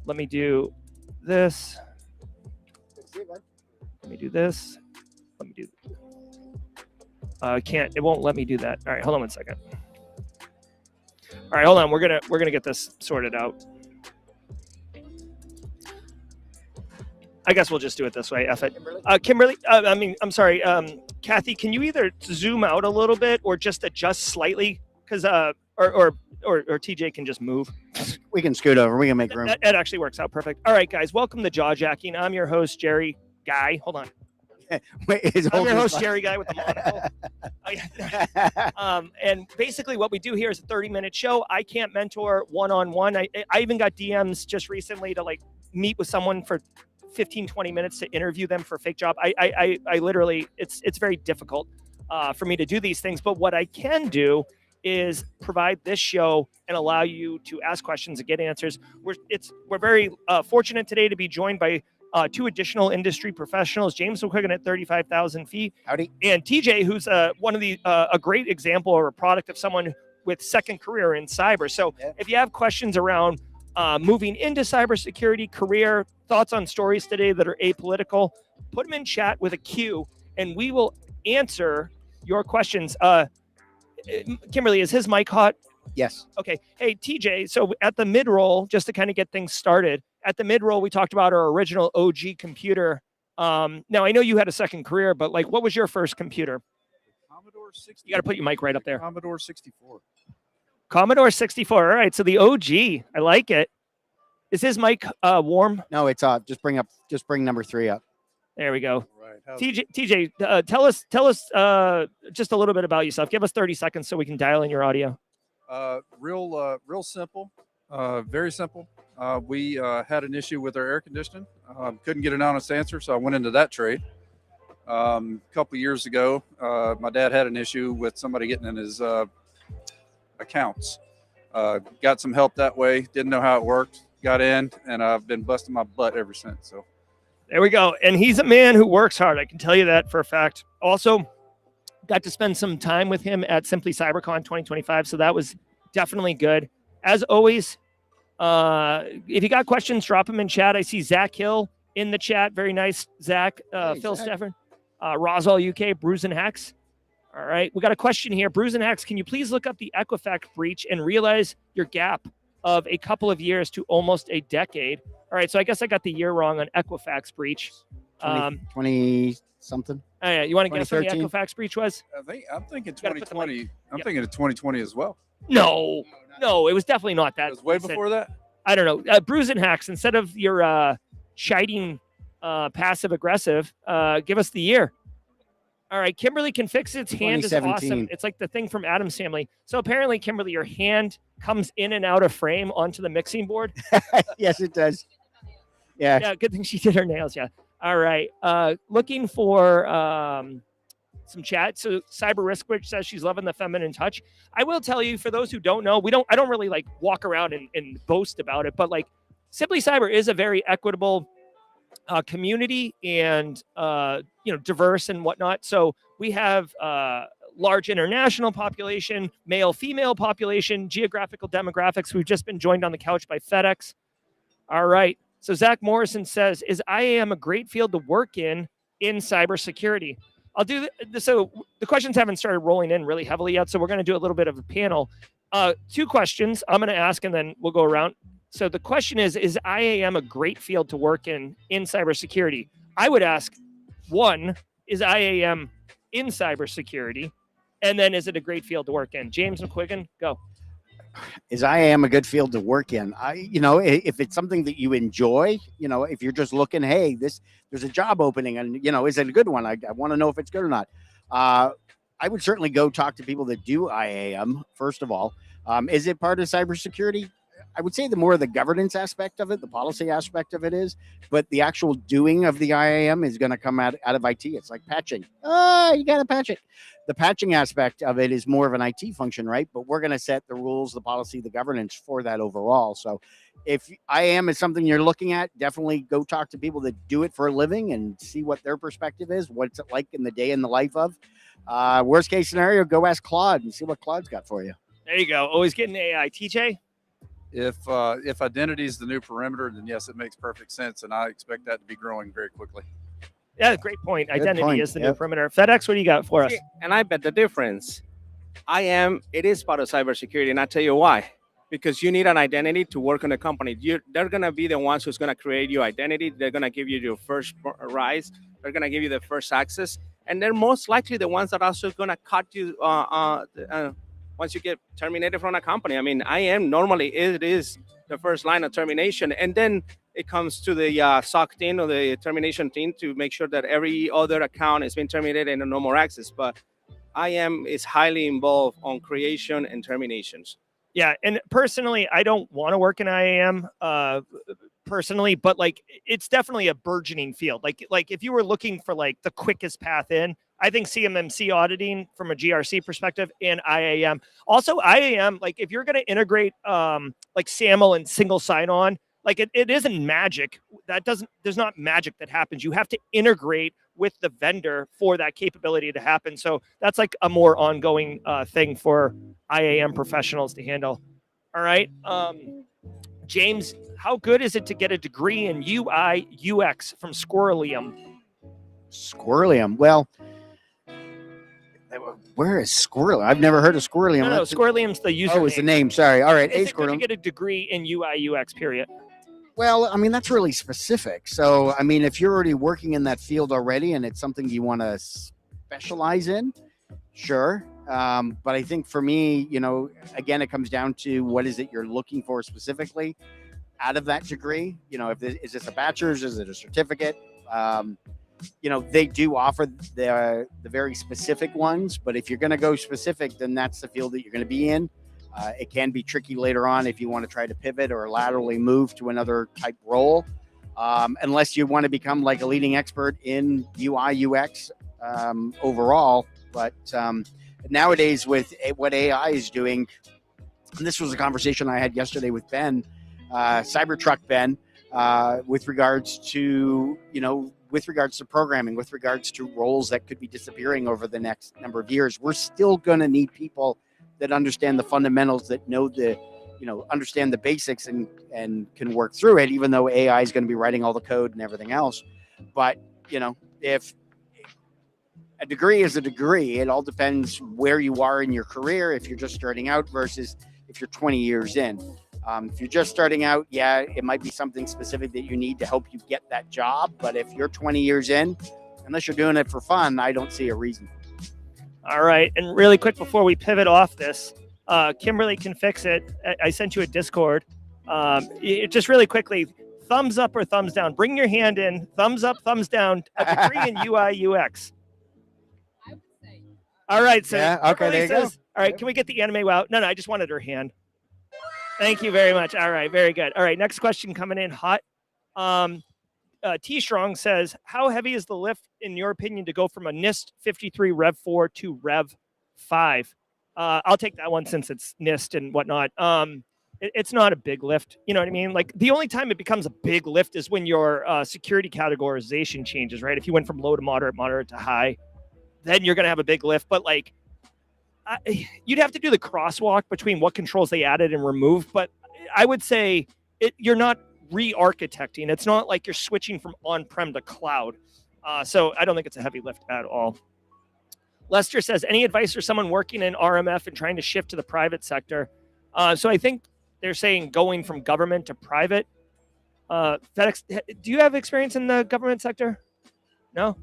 S1: Let me do this. Let me do this. Let me do. It won't let me do that. All right, hold on 1 second. All right, hold on. We're gonna get this sorted out. I guess we'll just do it this way. F it. Kimberly, I'm sorry. Kathy, can you either zoom out a little bit or just adjust slightly? Because or TJ can just move.
S2: We can scoot over. We can make room.
S1: That actually works out perfect. All right, guys. Welcome to Jawjacking. I'm your host, Jerry Guy. Hold on.
S2: Wait,
S1: I'm your host, Jerry Guy with the monocle. And basically what we do here is a 30-minute show. I can't mentor one-on-one. I even got DMs just recently to meet with someone for 15, 20 minutes to interview them for a fake job. I literally, it's very difficult for me to do these things. But what I can do is provide this show and allow you to ask questions and get answers. We're very fortunate today to be joined by two additional industry professionals, James McQuiggan at 35,000 feet.
S2: Howdy.
S1: And TJ, who's one of a great example or a product of someone with second career in cyber. So if you have questions around moving into cybersecurity, career, thoughts on stories today that are apolitical, put them in chat with a Q and we will answer your questions. Kimberly, is his mic hot?
S2: Yes.
S1: Okay. Hey, TJ, so at the mid-roll, just to kind of get things started, at the mid-roll, we talked about our original OG computer. Now, I know you had a second career, but what was your first computer?
S6: Commodore 64.
S1: You got to put your mic right up there.
S6: Commodore 64.
S1: Commodore 64. All right. So the OG. I like it. Is his mic warm?
S2: No, it's just bring number 3 up.
S1: There we go.
S6: Right.
S1: TJ, tell us just a little bit about yourself. Give us 30 seconds so we can dial in your audio.
S6: Real simple, very simple. We had an issue with our air conditioning. Couldn't get an honest answer, so I went into that trade. A couple years ago, my dad had an issue with somebody getting in his accounts. Got some help that way. Didn't know how it worked. Got in, and I've been busting my butt ever since. So
S1: there we go. And he's a man who works hard. I can tell you that for a fact. Also, got to spend some time with him at Simply CyberCon 2025, so that was definitely good. As always, if you got questions, drop them in chat. I see Zach Hill in the chat. Very nice, Zach.
S2: Hey,
S1: Phil
S2: Zach.
S1: Stefan, Roswell UK, Bruce and Hex. All right, we got a question here. Bruce and Hex, can you please look up the Equifax breach and realize your gap of a couple of years to almost a decade? All right, so I guess I got the year wrong on Equifax breach.
S2: 20 something.
S1: Oh, yeah, you want to guess when the
S2: 2013?
S1: Equifax breach was?
S6: I'm thinking
S1: gotta put the mic.
S6: 2020. I'm
S1: Yep.
S6: thinking of 2020 as well.
S1: No, it was definitely not that.
S6: It was way
S1: recent.
S6: before that.
S1: I don't know. Bruise and Hacks, instead of your chiding passive aggressive, give us the year. All right, Kimberly can fix its hand is awesome.
S2: 2017.
S1: It's like the thing from Adam's Family. So apparently, Kimberly, your hand comes in and out of frame onto the mixing board.
S2: Yes, it does. Yeah.
S1: Yeah, good thing she did her nails. Yeah. All right. Looking for some chat. So Cyber Risk Witch says she's loving the feminine touch. I will tell you, for those who don't know, I don't really like walk around and boast about it, but like Simply Cyber is a very equitable community and diverse and whatnot. So we have large international population, male, female population, geographical demographics. We've just been joined on the couch by FedEx. All right. So Zach Morrison says, is IAM a great field to work in cybersecurity? I'll do so. The questions haven't started rolling in really heavily yet, so we're going to do a little bit of a panel. 2 questions I'm going to ask, and then we'll go around. So the question is IAM a great field to work in cybersecurity? I would ask, 1, is IAM in cybersecurity? And then, is it a great field to work in? James McQuiggan, go.
S2: Is IAM a good field to work in? If it's something that you enjoy, if you're just looking, hey, there's a job opening, and is it a good one? I want to know if it's good or not. I would certainly go talk to people that do IAM. First of all, is it part of cybersecurity? I would say the more the governance aspect of it, the policy aspect of it is, but the actual doing of the IAM is going to come out of IT. It's like patching. You got to patch it. The patching aspect of it is more of an IT function, right? But we're going to set the rules, the policy, the governance for that overall. So if IAM is something you're looking at, definitely go talk to people that do it for a living and see what their perspective is. What's it like in the day in the life of? Worst case scenario, go ask Claude and see what Claude's got for you.
S1: There you go. Always getting AI. TJ?
S6: If identity is the new perimeter, then yes, it makes perfect sense, and I expect that to be growing very quickly.
S1: Yeah, great point. Identity
S2: point.
S1: is the new perimeter. FedEx, what do you got for us?
S7: And I bet the difference. It is part of cybersecurity, and I'll tell you why. Because you need an identity to work in a company. They're going to be the ones who's going to create your identity. They're going to give you your first rise. They're going to give you the first access. And they're most likely the ones that are also going to cut you once you get terminated from a company. I mean, IAM normally it is the first line of termination. And then it comes to the SOC team or the termination team to make sure that every other account has been terminated and no more access. But IAM is highly involved on creation and terminations.
S1: Yeah, and personally, I don't want to work in IAM personally, but like it's definitely a burgeoning field. Like if you were looking for like the quickest path in, I think CMMC auditing from a GRC perspective and IAM. Also IAM, like if you're going to integrate like SAML and single sign-on, like it isn't magic. There's not magic that happens. You have to integrate with the vendor for that capability to happen. So that's like a more ongoing thing for IAM professionals to handle. All right. James, how good is it to get a degree in UI UX from Squirrelium?
S2: Squirrelium. Well, where is Squirrelium? I've never heard of Squirrelium.
S1: No, Squirrelium's the user.
S2: Oh, it's the name. Sorry. All right.
S1: Is it good to
S2: Squirrelium.
S1: get a degree in UI UX, period?
S2: Well, I mean, that's really specific. So, I mean, if you're already working in that field already and it's something you want to specialize in, sure. But I think for me, again, it comes down to what is it you're looking for specifically. out of that degree. Is this a bachelor's? Is it a certificate? They do offer the very specific ones, but if you're going to go specific, then that's the field that you're going to be in. It can be tricky later on if you want to try to pivot or laterally move to another type role, unless you want to become like a leading expert in UI, UX overall. But nowadays, with what AI is doing, and this was a conversation I had yesterday with Ben, Cybertruck Ben, with regards to programming, with regards to roles that could be disappearing over the next number of years. We're still going to need people that understand the fundamentals, that understand the basics and can work through it, even though AI is going to be writing all the code and everything else. But, if a degree is a degree, it all depends where you are in your career, if you're just starting out versus if you're 20 years in. If you're just starting out, it might be something specific that you need to help you get that job. But if you're 20 years in, unless you're doing it for fun, I don't see a reason.
S1: All right. And really quick before we pivot off this, Kimberly can fix it. I sent you a Discord. Just really quickly, thumbs up or thumbs down. Bring your hand in. Thumbs up, thumbs down. A degree in UI, UX. All right. So
S2: okay, there you go.
S1: All right. Can we get the anime out? No, I just wanted her hand. Thank you very much. All right. Very good. All right. Next question coming in hot. T Strong says, how heavy is the lift, in your opinion, to go from a NIST 53 Rev 4 to Rev 5? I'll take that one since it's NIST and whatnot. It's not a big lift. You know what I mean? Like, the only time it becomes a big lift is when your security categorization changes, right? If you went from low to moderate to high, then you're going to have a big lift. But like, you'd have to do the crosswalk between what controls they added and removed. But I would say you're not re-architecting. It's not like you're switching from on-prem to cloud. So I don't think it's a heavy lift at all. Lester says, any advice for someone working in RMF and trying to shift to the private sector? So I think they're saying going from government to private. FedEx, do you have experience in the government sector? No?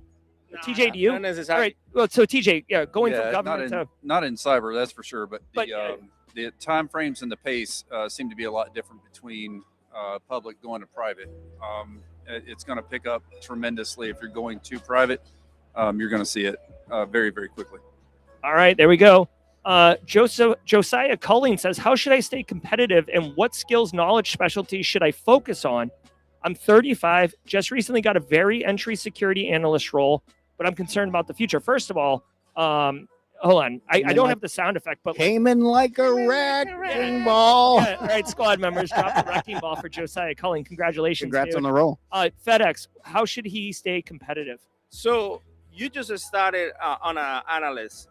S1: TJ, do you?
S7: Not necessarily.
S1: All right. Well, so TJ, going from government
S6: not in cyber, that's for sure. But the time frames and the pace seem to be a lot different between public going to private. It's going to pick up tremendously if you're going to private. You're going to see it very, very quickly.
S1: All right, there we go. Josiah Culling says, how should I stay competitive and what skills, knowledge, specialties should I focus on? I'm 35, just recently got a very entry security analyst role, but I'm concerned about the future. First of all, hold on. I don't have the sound effect, but
S2: came in like a wrecking ball.
S1: Yeah, all right, squad members, drop the wrecking ball for Josiah Culling. Congratulations.
S2: Congrats
S1: dude.
S2: on the roll.
S1: FedEx, how should he stay competitive?
S7: So you just started on an analyst.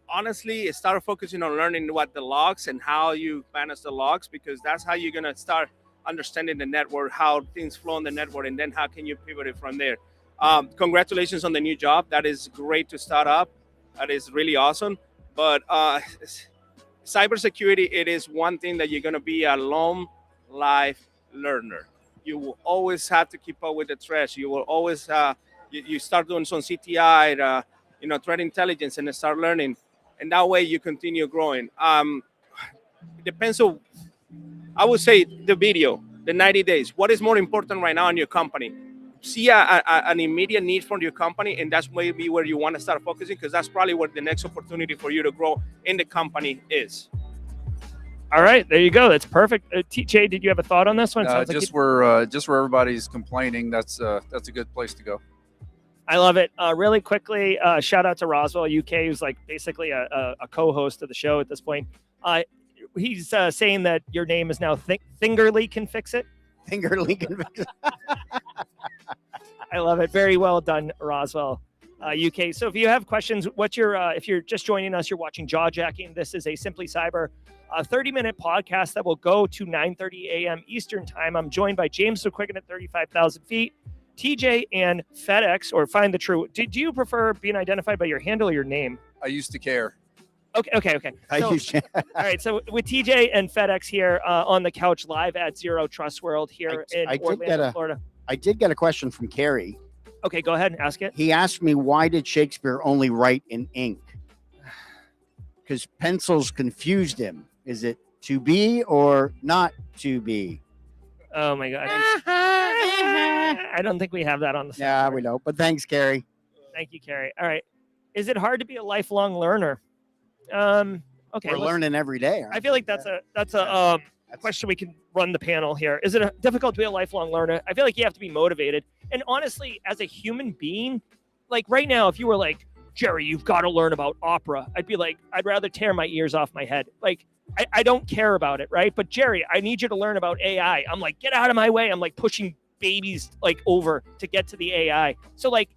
S7: Honestly, start focusing on learning what the logs and how you manage the logs, because that's how you're going to start understanding the network, how things flow on the network, and then how can you pivot it from there. Congratulations on the new job. That is great to start up. That is really awesome. But cybersecurity, it is one thing that you're going to be a long life learner. You will always have to keep up with the threats. You will always, you start doing some CTI, threat intelligence, and start learning. And that way you continue growing. It depends on, I would say, the video, the 90 days. What is more important right now in your company? See an immediate need from your company, and that's maybe where you want to start focusing, because that's probably where the next opportunity for you to grow in the company is.
S1: All right, there you go. That's perfect. TJ, did you have a thought on this one?
S6: Just where everybody's complaining, that's a good place to go.
S1: I love it. Really quickly, shout out to Roswell, UK, who's like basically a co-host of the show at this point. He's saying that your name is now Fingerly Can Fix It.
S2: Fingerly Can Fix It.
S1: I love it. Very well done, Roswell, UK. So if you have questions, if you're just joining us, you're watching Jawjacking. This is a Simply Cyber 30-minute podcast that will go to 9:30 a.m. Eastern time. I'm joined by James McQuiggan at 35,000 feet, TJ, and FedEx, or Find the True. Do you prefer being identified by your handle or your name?
S6: I used to care.
S1: Okay. All right. So with TJ and FedEx here on the couch live at Zero Trust World here in Orlando, Florida.
S2: I did get a question from Carrie.
S1: Okay, go ahead and ask it.
S2: He asked me, why did Shakespeare only write in ink? Because pencils confused him. Is it to be or not to be?
S1: Oh my God. I don't think we have that on the side.
S2: Yeah, we know. But thanks, Carrie.
S1: Thank you, Carrie. All right. Is it hard to be a lifelong learner? Okay.
S2: We're learning every day.
S1: I feel like that's a question we can run the panel here. Is it difficult to be a lifelong learner? I feel like you have to be motivated. And honestly, as a human being, like right now, if you were like, Jerry, you've got to learn about opera, I'd be like, I'd rather tear my ears off my head. Like, I don't care about it, right? But Jerry, I need you to learn about AI. I'm like, get out of my way. I'm like pushing babies like over to get to the AI. So like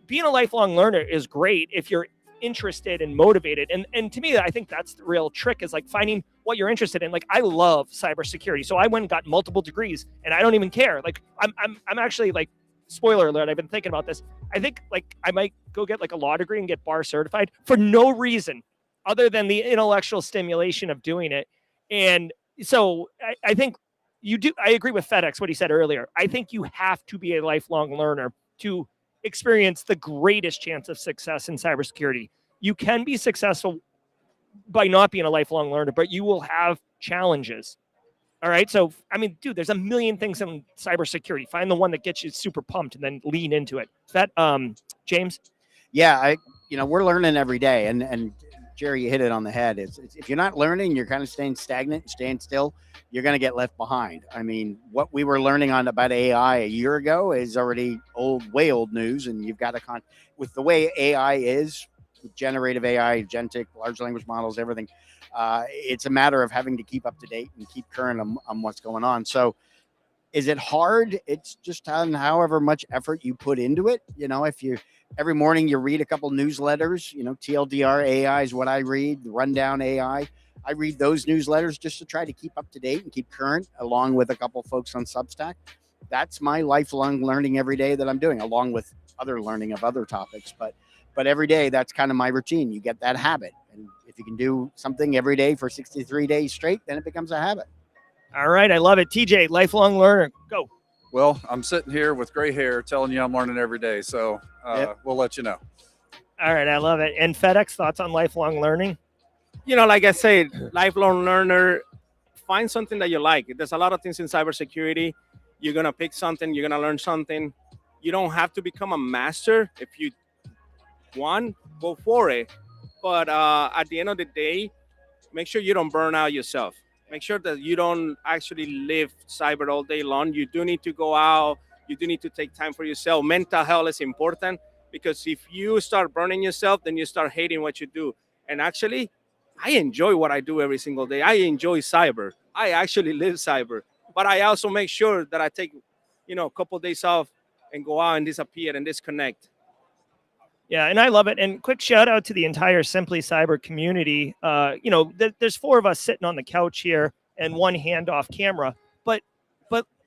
S1: being a lifelong learner is great if you're interested and motivated. And to me, I think that's the real trick is like finding what you're interested in. Like I love cybersecurity. So I went and got multiple degrees and I don't even care. Like I'm actually like, spoiler alert, I've been thinking about this. I think like I might go get like a law degree and get bar certified for no reason other than the intellectual stimulation of doing it. And so I think you do. I agree with FedEx, what he said earlier. I think you have to be a lifelong learner to experience the greatest chance of success in cybersecurity. You can be successful by not being a lifelong learner, but you will have challenges. All right. So, I mean, dude, there's a million things in cybersecurity. Find the one that gets you super pumped and then lean into it. That, James?
S2: Yeah, we're learning every day. And Jerry, you hit it on the head. It's if you're not learning, you're kind of staying stagnant, staying still, you're going to get left behind. I mean, what we were learning about AI a year ago is already way old news. And you've got to, with the way AI is, with generative AI, agentic, large language models, everything, it's a matter of having to keep up to date and keep current on what's going on. So is it hard? It's just on however much effort you put into it. If you every morning you read a couple newsletters, TLDR AI is what I read, the Rundown AI. I read those newsletters just to try to keep up to date and keep current, along with a couple folks on Substack. That's my lifelong learning every day that I'm doing, along with other learning of other topics. But every day, that's kind of my routine. You get that habit. And if you can do something every day for 63 days straight, then it becomes a habit.
S1: All right. I love it. TJ, lifelong learner. Go.
S6: Well, I'm sitting here with gray hair telling you I'm learning every day. So We'll let you know.
S1: All right. I love it. And FedEx, thoughts on lifelong learning?
S7: Like I said, lifelong learner, find something that you like. There's a lot of things in cybersecurity. You're going to pick something. You're going to learn something. You don't have to become a master. If you want, go for it. But at the end of the day, make sure you don't burn out yourself. Make sure that you don't actually live cyber all day long. You do need to go out. You do need to take time for yourself. Mental health is important because if you start burning yourself, then you start hating what you do. And actually, I enjoy what I do every single day. I enjoy cyber. I actually live cyber. But I also make sure that I take, a couple of days off and go out and disappear and disconnect.
S1: Yeah, and I love it. And quick shout out to the entire Simply Cyber community. There's four of us sitting on the couch here and one hand off camera. But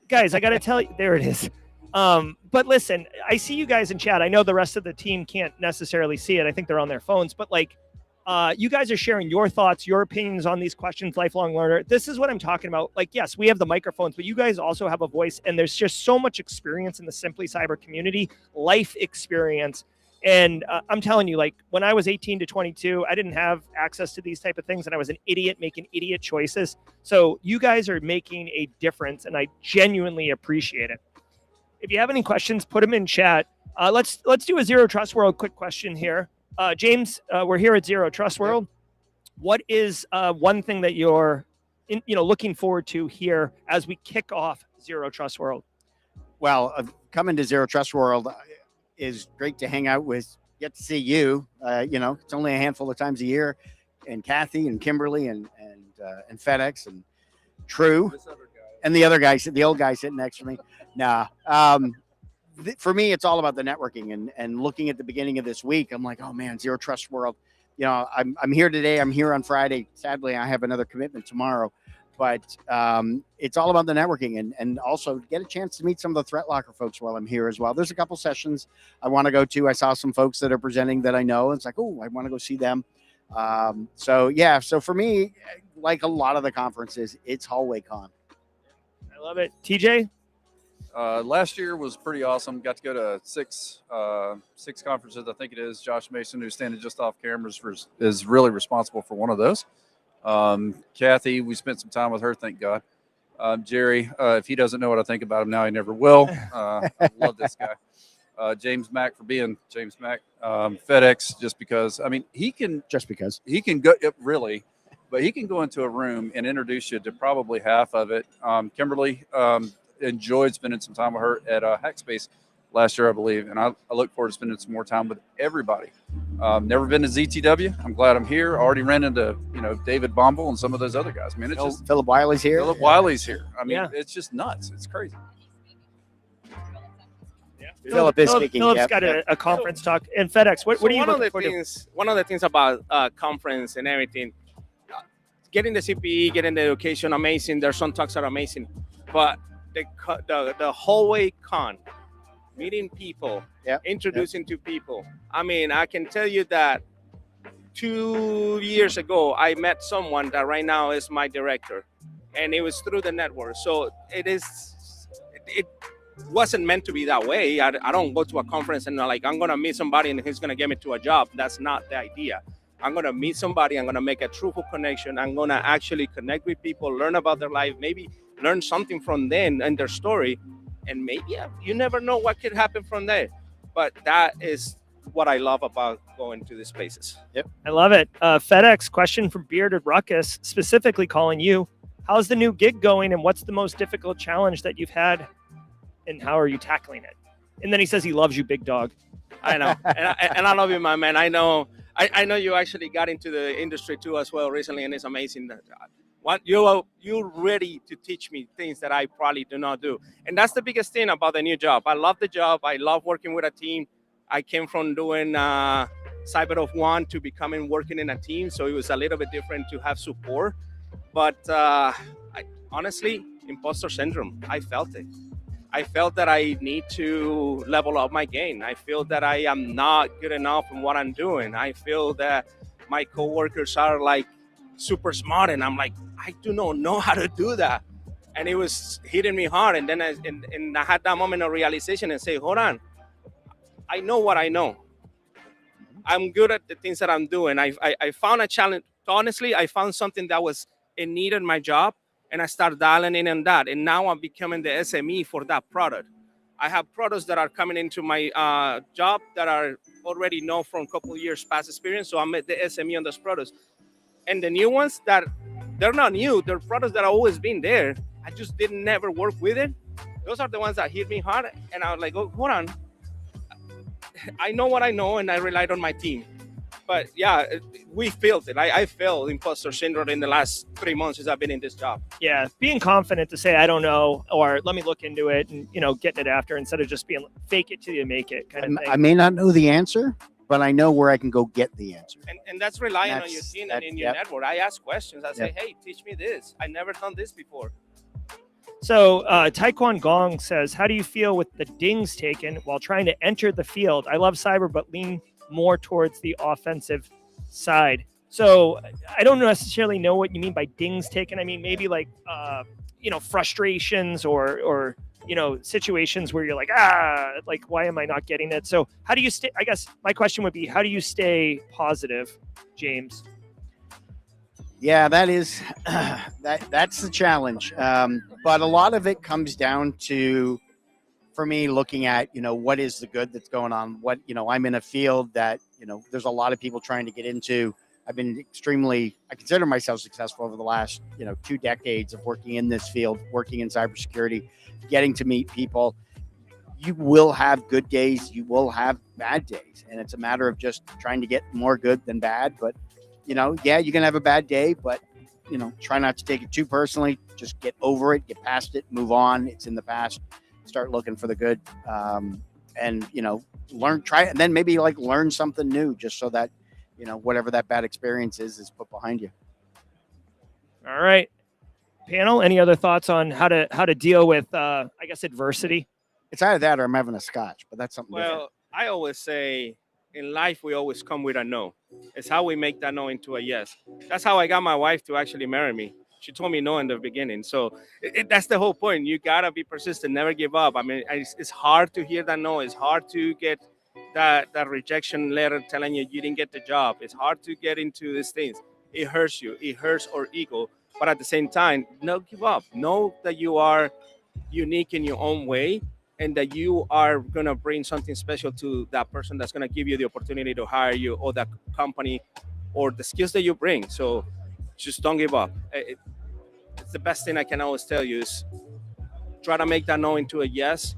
S1: guys, I got to tell you, there it is. But listen, I see you guys in chat. I know the rest of the team can't necessarily see it. I think they're on their phones. But you guys are sharing your thoughts, your opinions on these questions, lifelong learner. This is what I'm talking about. Yes, we have the microphones, but you guys also have a voice. And there's just so much experience in the Simply Cyber community, life experience. And I'm telling you, when I was 18 to 22, I didn't have access to these type of things, and I was an idiot making idiot choices. So you guys are making a difference, and I genuinely appreciate it. If you have any questions, put them in chat. Let's do a Zero Trust World quick question here. James, we're here at Zero Trust World. What is one thing that you're looking forward to here as we kick off Zero Trust World?
S2: Well, coming to Zero Trust World is great to hang out with, get to see you. It's only a handful of times a year, and Kathy and Kimberly and FedEx and True and the other guy, the old guy sitting next to me. Nah, for me, it's all about the networking and looking at the beginning of this week. I'm like, oh man, Zero Trust World. I'm here today. I'm here on Friday. Sadly, I have another commitment tomorrow. But it's all about the networking and also get a chance to meet some of the Threat Locker folks while I'm here as well. There's a couple sessions I want to go to. I saw some folks that are presenting that I know. It's like, oh, I want to go see them. So for me, like a lot of the conferences, it's Hallway Con.
S1: I love it. TJ?
S6: Last year was pretty awesome. Got to go to six conferences, I think it is. Josh Mason, who's standing just off cameras, is really responsible for one of those. Kathy, we spent some time with her, thank God. Jerry, if he doesn't know what I think about him now, he never will. I love this guy. James Mack for being James Mack. FedEx, just because, I mean, he can go really, but he can go into a room and introduce you to probably half of it. Kimberly enjoyed spending some time with her at Hackspace last year, I believe, and I look forward to spending some more time with everybody. Never been to ZTW. I'm glad I'm here. Already ran into David Bombal and some of those other guys. I mean, it's just
S2: Philip Wiley's here.
S6: Philip Wiley's here. I mean, it's just nuts. It's crazy.
S2: Philip is speaking.
S1: Philip's got a conference talk. And FedEx, what are you looking forward to?
S7: One of the things about conference and everything, getting the CPE, getting the education, amazing. There's some talks that are amazing, but the hallway con, meeting people, introducing to people. I mean, I can tell you that 2 years ago, I met someone that right now is my director, and it was through the network. So it wasn't meant to be that way. I don't go to a conference and I'm going to meet somebody and he's going to get me to a job. That's not the idea. I'm going to meet somebody. I'm going to make a truthful connection. I'm going to actually connect with people, learn about their life, maybe learn something from them and their story. And maybe you never know what could happen from there. But that is what I love about going to these places.
S1: Yep, I love it. FedEx, question from Bearded Ruckus, specifically calling you. How's the new gig going and what's the most difficult challenge that you've had? And how are you tackling it? And then he says he loves you, big dog.
S7: I know, and I love you, my man. I know you actually got into the industry too as well recently, and it's amazing that you're ready to teach me things that I probably do not do. And that's the biggest thing about the new job. I love the job. I love working with a team. I came from doing cyber of one to working in a team, so it was a little bit different to have support. But honestly, imposter syndrome. I felt it. I felt that I need to level up my game. I feel that I am not good enough in what I'm doing. I feel that my coworkers are super smart, and I'm I do not know how to do that. And it was hitting me hard. And then I had that moment of realization and say, hold on, I know what I know. I'm good at the things that I'm doing. I found a challenge. Honestly, I found something that was in need in my job. And I started dialing in on that. And now I'm becoming the SME for that product. I have products that are coming into my job that are already known from a couple of years past experience. So I'm the SME on those products. And the new ones they're not new. They're products that have always been there. I just didn't never work with it. Those are the ones that hit me hard. And I was like, oh, hold on. I know what I know, and I relied on my team. But yeah, we felt it. I felt imposter syndrome in the last 3 months since I've been in this job.
S1: Yeah, being confident to say I don't know, or let me look into it, and getting it after instead of just being fake it till you make it kind of thing.
S2: I may not know the answer, but I know where I can go get the answer.
S7: And that's relying on your team and in your network. I ask questions. I say, hey, teach me this. I never done this before.
S1: So Taekwon Gong says, how do you feel with the dings taken while trying to enter the field? I love cyber, but lean more towards the offensive side. So I don't necessarily know what you mean by dings taken. I mean, maybe frustrations or situations where you're why am I not getting it? So how do you stay? I guess my question would be, how do you stay positive, James?
S2: Yeah, that is that's the challenge. But a lot of it comes down to, for me, looking at, what is the good that's going on? What, I'm in a field that, there's a lot of people trying to get into. I've been I consider myself successful over the last, 2 decades of working in this field, working in cybersecurity, getting to meet people. You will have good days. You will have bad days. And it's a matter of just trying to get more good than bad. But, you're going to have a bad day, but, try not to take it too personally. Just get over it, get past it, move on. It's in the past. Start looking for the good, and try it, and then maybe learn something new, just so that whatever that bad experience is put behind you.
S1: All right, panel. Any other thoughts on how to deal with adversity?
S2: It's either that or I'm having a scotch, but that's something different.
S7: I always say in life we always come with a no. It's how we make that no into a yes. That's how I got my wife to actually marry me. She told me no in the beginning. So that's the whole point. You got to be persistent, never give up. I mean, it's hard to hear that no. It's hard to get that rejection letter telling you didn't get the job. It's hard to get into these things. It hurts you. It hurts our ego. but at the same time, don't give up. Know that you are unique in your own way, and that you are going to bring something special to that person that's going to give you the opportunity to hire you, or that company, or the skills that you bring. So just don't give up. It's the best thing I can always tell you is try to make that no into a yes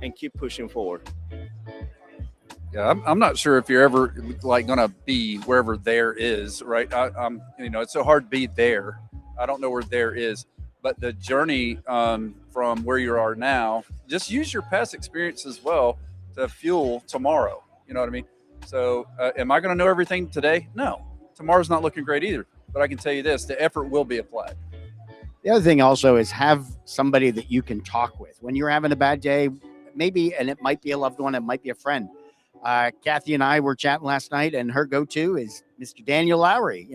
S7: and keep pushing forward.
S6: Yeah, I'm not sure if you're ever like gonna be wherever there is, right? I'm, it's so hard to be there. I don't know where there is, but the journey from where you are now, just use your past experience as well to fuel tomorrow. You know what I mean? So, am I going to know everything today? No, tomorrow's not looking great either. But I can tell you this: the effort will be applied.
S2: The other thing also is have somebody that you can talk with when you're having a bad day, maybe, and it might be a loved one, it might be a friend. Kathy and I were chatting last night, and her go-to is Mr. Daniel Lowry.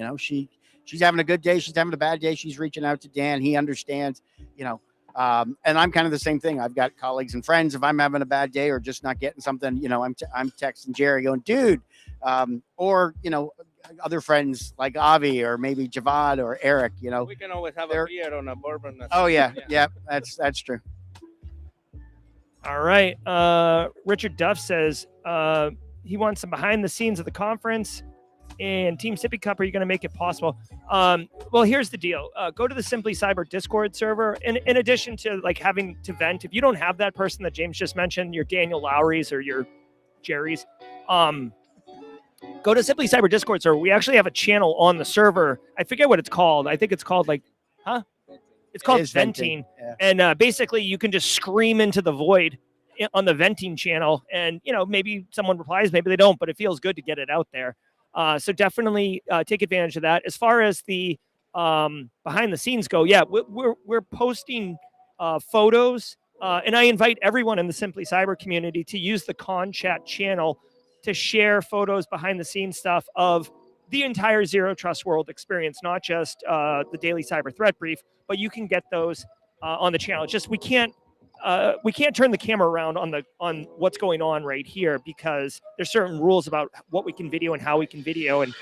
S2: She's having a good day, she's having a bad day, she's reaching out to Dan. He understands, and I'm kind of the same thing. I've got colleagues and friends. If I'm having a bad day or just not getting something, I'm texting Jerry going, dude, or other friends like Avi or maybe Javad or Eric.
S7: We can always have a beer on a bourbon.
S2: Oh yeah, that's true.
S1: All right. Richard Duff says he wants some behind the scenes of the conference. And Team Sippy Cup, are you going to make it possible? Well, here's the deal. Go to the Simply Cyber Discord server. In addition to having to vent, if you don't have that person that James just mentioned, your Daniel Lowry's or your Jerry's, go to Simply Cyber Discord server. We actually have a channel on the server. I forget what it's called. I think it's called It's called venting. Yeah. And basically you can just scream into the void on the venting channel. And, maybe someone replies, maybe they don't, but it feels good to get it out there. So definitely take advantage of that. As far as the behind the scenes go, we're posting photos, and I invite everyone in the Simply Cyber community to use the Con Chat channel to share photos, behind the scenes stuff of the entire Zero Trust World experience, not just the daily cyber threat brief, but you can get those on the channel. It's just we can't turn the camera around on what's going on right here because there's certain rules about what we can video and how we can video, and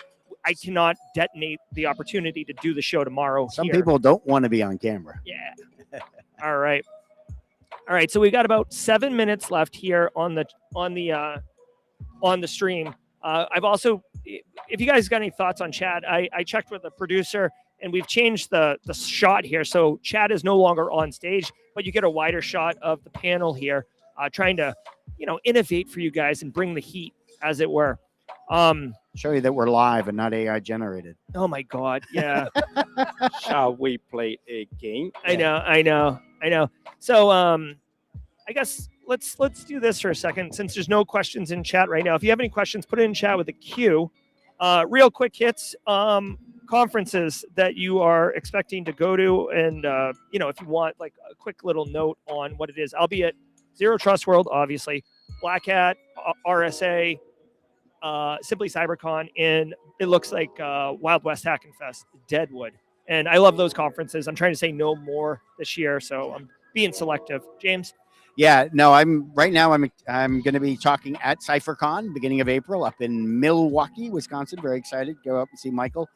S1: I cannot detonate the opportunity to do the show tomorrow.
S2: Some people don't want to be on camera.
S1: Yeah. All right. So we got about 7 minutes left here on the stream. I've also, if you guys got any thoughts on Chad, I checked with the producer. And we've changed the shot here. So Chad is no longer on stage, but you get a wider shot of the panel here, trying to, innovate for you guys and bring the heat, as it were.
S2: Show you that we're live and not AI generated.
S1: Oh my God. Yeah.
S7: Shall we play a game?
S1: I know. So I guess let's do this for a second, since there's no questions in chat right now. If you have any questions, put it in chat with a Q. Real quick hits. Conferences that you are expecting to go to, and if you want a quick little note on what it is, I'll be at Zero Trust World, obviously, Black Hat, RSA, Simply CyberCon, and it looks like Wild West Hacking Fest, Deadwood, and I love those conferences. I'm trying to say no more this year, so I'm being selective. James.
S2: Yeah, no, I'm going to be talking at CypherCon beginning of April up in Milwaukee, Wisconsin. Very excited. Go up and see Michael.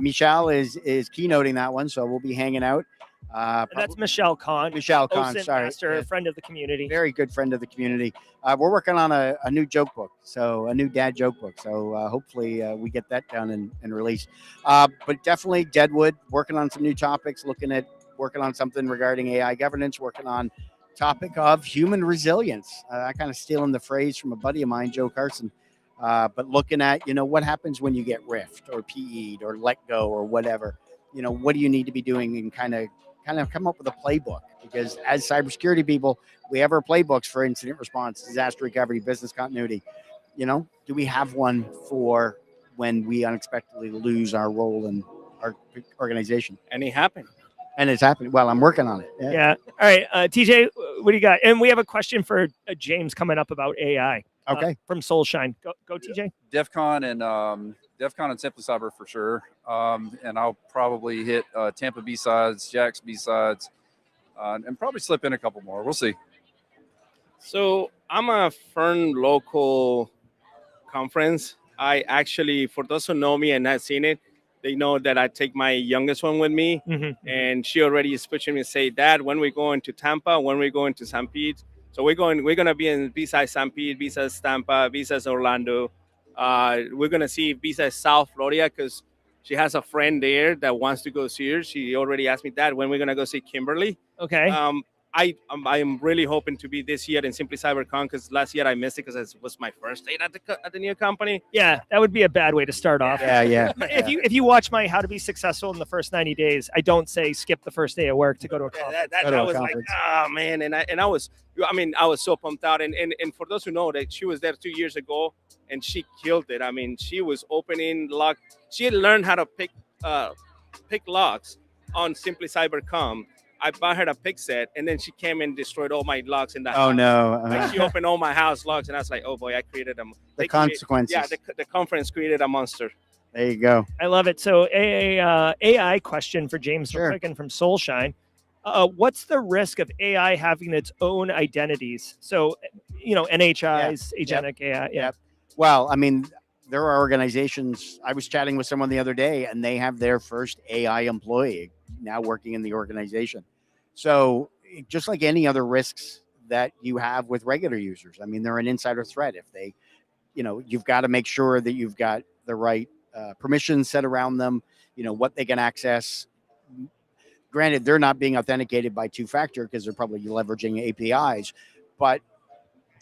S2: Michelle is keynoting that one, so we'll be hanging out.
S1: That's Michelle Kahn.
S2: Michelle Kahn, sorry.
S1: Master, friend of the community.
S2: Very good friend of the community. We're working on a new joke book, so a new dad joke book. So hopefully we get that done and released. But definitely Deadwood, working on some new topics, working on something regarding AI governance, working on topic of human resilience. I kind of stealing the phrase from a buddy of mine, Joe Carson, but looking at, what happens when you get riffed or PE'd or let go or whatever, what do you need to be doing, and kind of come up with a playbook, because as cybersecurity people, we have our playbooks for incident response, disaster recovery, business continuity. Do we have one for when we unexpectedly lose our role in our organization?
S7: And it happened.
S2: And it's happening. Well, I'm working on it.
S1: Yeah. All right. TJ, what do you got? And we have a question for James coming up about AI.
S2: Okay.
S1: From Soulshine. Go TJ.
S6: DEF CON and Simply Cyber for sure. And I'll probably hit Tampa B-sides, Jack's B-sides, and probably slip in a couple more. We'll see.
S7: So I'm a Fern local conference. I actually, for those who know me and have seen it, They know that I take my youngest one with me, and she already is pushing me, say, Dad, when we going to Tampa, when we going to St. Pete. So we're gonna be in besides St. Pete, besides Tampa, besides Orlando. We're gonna see besides South Florida because she has a friend there that wants to go see her. She already asked me, Dad, when we're gonna go see Kimberly.
S1: Okay.
S7: I am really hoping to be this year in Simply CyberCon because last year I missed it because it was my first date at the new company.
S1: Yeah, that would be a bad way to start off.
S2: Yeah.
S1: If you watch my How to Be Successful in the First 90 Days, I don't say skip the first day of work to go to a conference.
S7: That was like, oh man, and I was so pumped out. And for those who know that she was there 2 years ago and she killed it. I mean, she was opening lock. She had learned how to pick locks on Simply CyberCon. I bought her a pick set, and then she came and destroyed all my locks in the house.
S2: Oh no!
S7: Like she opened all my house locks, and I was like, "Oh boy, I created them."
S2: The consequences.
S7: The conference created a monster.
S2: There you go.
S1: I love it. So, AI question for James McQuiggan from Soulshine. What's the risk of AI having its own identities? So, NHIs, agentic AI. Yeah.
S2: Well, I mean, there are organizations. I was chatting with someone the other day, and they have their first AI employee now working in the organization. So just like any other risks that you have with regular users, I mean, they're an insider threat. If they, you've got to make sure that you've got the right permissions set around them, what they can access. Granted, they're not being authenticated by two-factor because they're probably leveraging APIs, but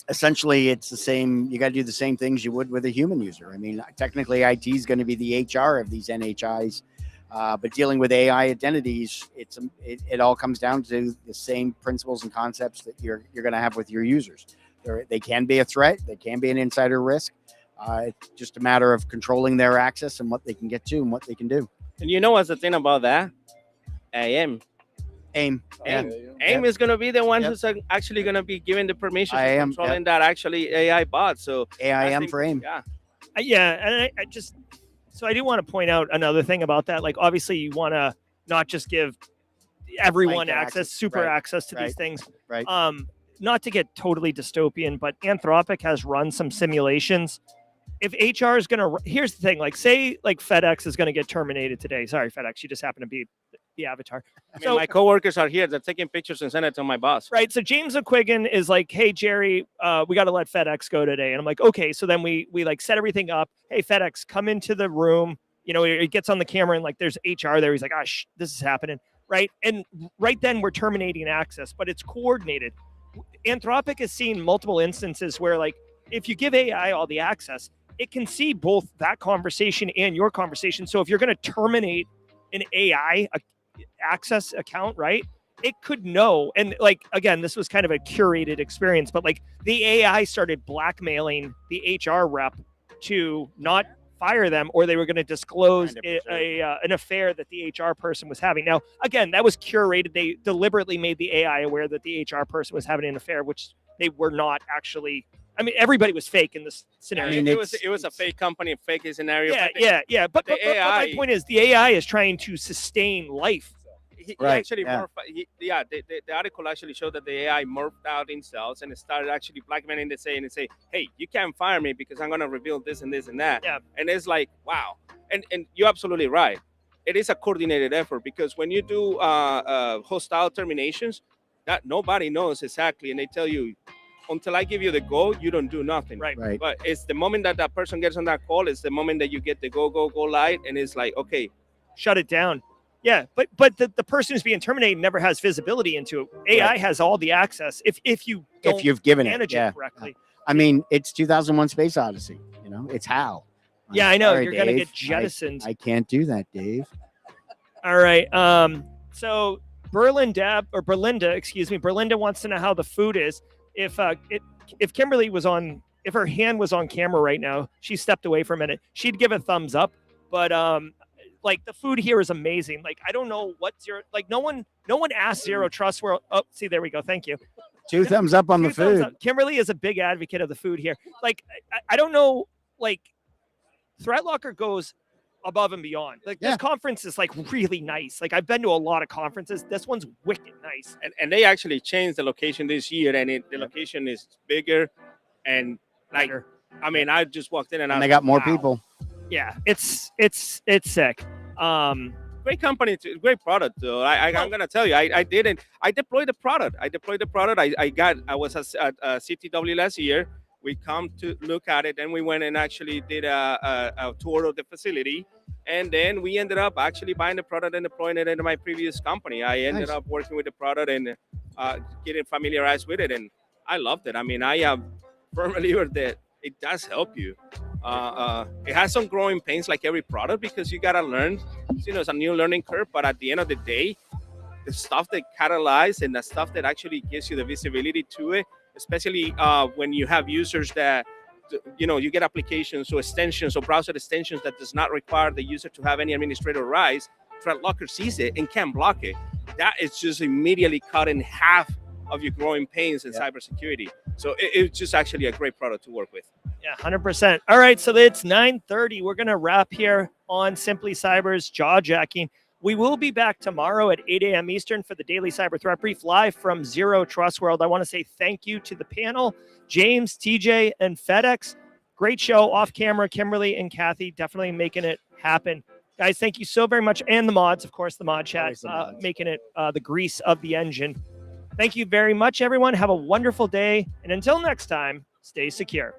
S2: essentially it's the same. You got to do the same things you would with a human user. I mean, technically IT is going to be the HR of these NHIs. But dealing with AI identities, it all comes down to the same principles and concepts that you're going to have with your users. They can be a threat. They can be an insider risk. It's just a matter of controlling their access and what they can get to and what they can do.
S7: And what's the thing about that? AIM is going to be the one who's actually going to be giving the permission to controlling that actually AI bot. So
S2: AIM for AIM.
S1: And I just... So I do want to point out another thing about that. Like, obviously, you want to not just give everyone access to these things.
S2: Right.
S1: Not to get totally dystopian, but Anthropic has run some simulations. If HR is going to, here's the thing. Like, say, like FedEx is going to get terminated today. Sorry, FedEx. You just happen to be the avatar.
S7: So my coworkers are here. They're taking pictures and sending it to my boss.
S1: Right. So James McQuiggan is like, hey, Jerry, we got to let FedEx go today. And I'm like, okay. So then we like set everything up. Hey, FedEx, come into the room. He gets on the camera and like there's HR there. He's like, this is happening. Right. And right then we're terminating access, but it's coordinated. Anthropic has seen multiple instances where, like, if you give AI all the access, it can see both that conversation and your conversation. So if you're going to terminate an AI access account, right, it could know. And like, again, this was kind of a curated experience, but like the AI started blackmailing the HR rep to not fire them, or they were going to disclose an affair that the HR person was having. Now, again, that was curated. They deliberately made the AI aware that the HR person was having an affair, which they were not actually. I mean, everybody was fake in this scenario.
S7: I mean, it was a fake company, a fake scenario.
S1: Yeah. But my point is, the AI is trying to sustain life.
S7: The article actually showed that the AI morphed out in cells and it started actually blackmailing the saying and say, hey, you can't fire me because I'm going to reveal this and this and that.
S1: Yeah.
S7: And it's like, wow. And you're absolutely right. It is a coordinated effort because when you do hostile terminations, that nobody knows exactly. And they tell you, until I give you the go, you don't do nothing.
S2: Right.
S7: But it's the moment that that person gets on that call, it's the moment that you get the go light. And it's like, okay,
S1: shut it down. Yeah, but the person who's being terminated never has visibility into it. AI has all the access if
S2: you've given
S1: manage it correctly.
S2: I mean, it's 2001 Space Odyssey. It's HAL.
S1: Yeah, I know.
S2: Sorry,
S1: you're going to
S2: Dave.
S1: get jettisoned.
S2: I can't do that, Dave.
S1: All right. So Berlinda wants to know how the food is. If Kimberly was on, if her hand was on camera right now, she stepped away for a minute, she'd give a thumbs up. But like the food here is amazing. Like, I don't know what zero, like no one asked Zero Trust World. Oh, see, there we go. Thank you.
S2: 2 thumbs up on the food.
S1: Kimberly is a big advocate of the food here. Like, I don't know, like ThreatLocker goes above and beyond. Like this conference is like really nice. Like I've been to a lot of conferences. This one's wicked nice.
S7: And they actually changed the location this year, and the location is bigger and like I mean, I just walked in and
S2: they got more people.
S1: Yeah, it's sick.
S7: Great company, great product. Though I'm gonna tell you, I didn't. I deployed the product. I was at CTW last year. We come to look at it, and we went and actually did a tour of the facility, and then we ended up actually buying the product and deploying it into my previous company. I ended up working with the product and getting familiarized with it, and I loved it. I mean, I am firm believer that it does help you. It has some growing pains like every product because you gotta learn. It's a new learning curve, but at the end of the day, the stuff that catalyzes and the stuff that actually gives you the visibility to it, especially when you have users that, you get applications or extensions or browser extensions that does not require the user to have any administrator rights. ThreatLocker sees it and can block it. That is just immediately cut in half of your growing pains in cybersecurity. So it's just actually a great product to work with.
S1: Yeah, 100%. All right, so it's 9:30. We're going to wrap here on Simply Cyber's Jawjacking. We will be back tomorrow at 8 a.m. Eastern for the Daily Cyber Threat Brief live from Zero Trust World. I want to say thank you to the panel, James, TJ, and FedEx. Great show off camera. Kimberly and Kathy definitely making it happen. Guys, thank you so very much. And the mods, of course, the mod chat, making it the grease of the engine. Thank you very much, everyone. Have a wonderful day. And until next time, stay secure.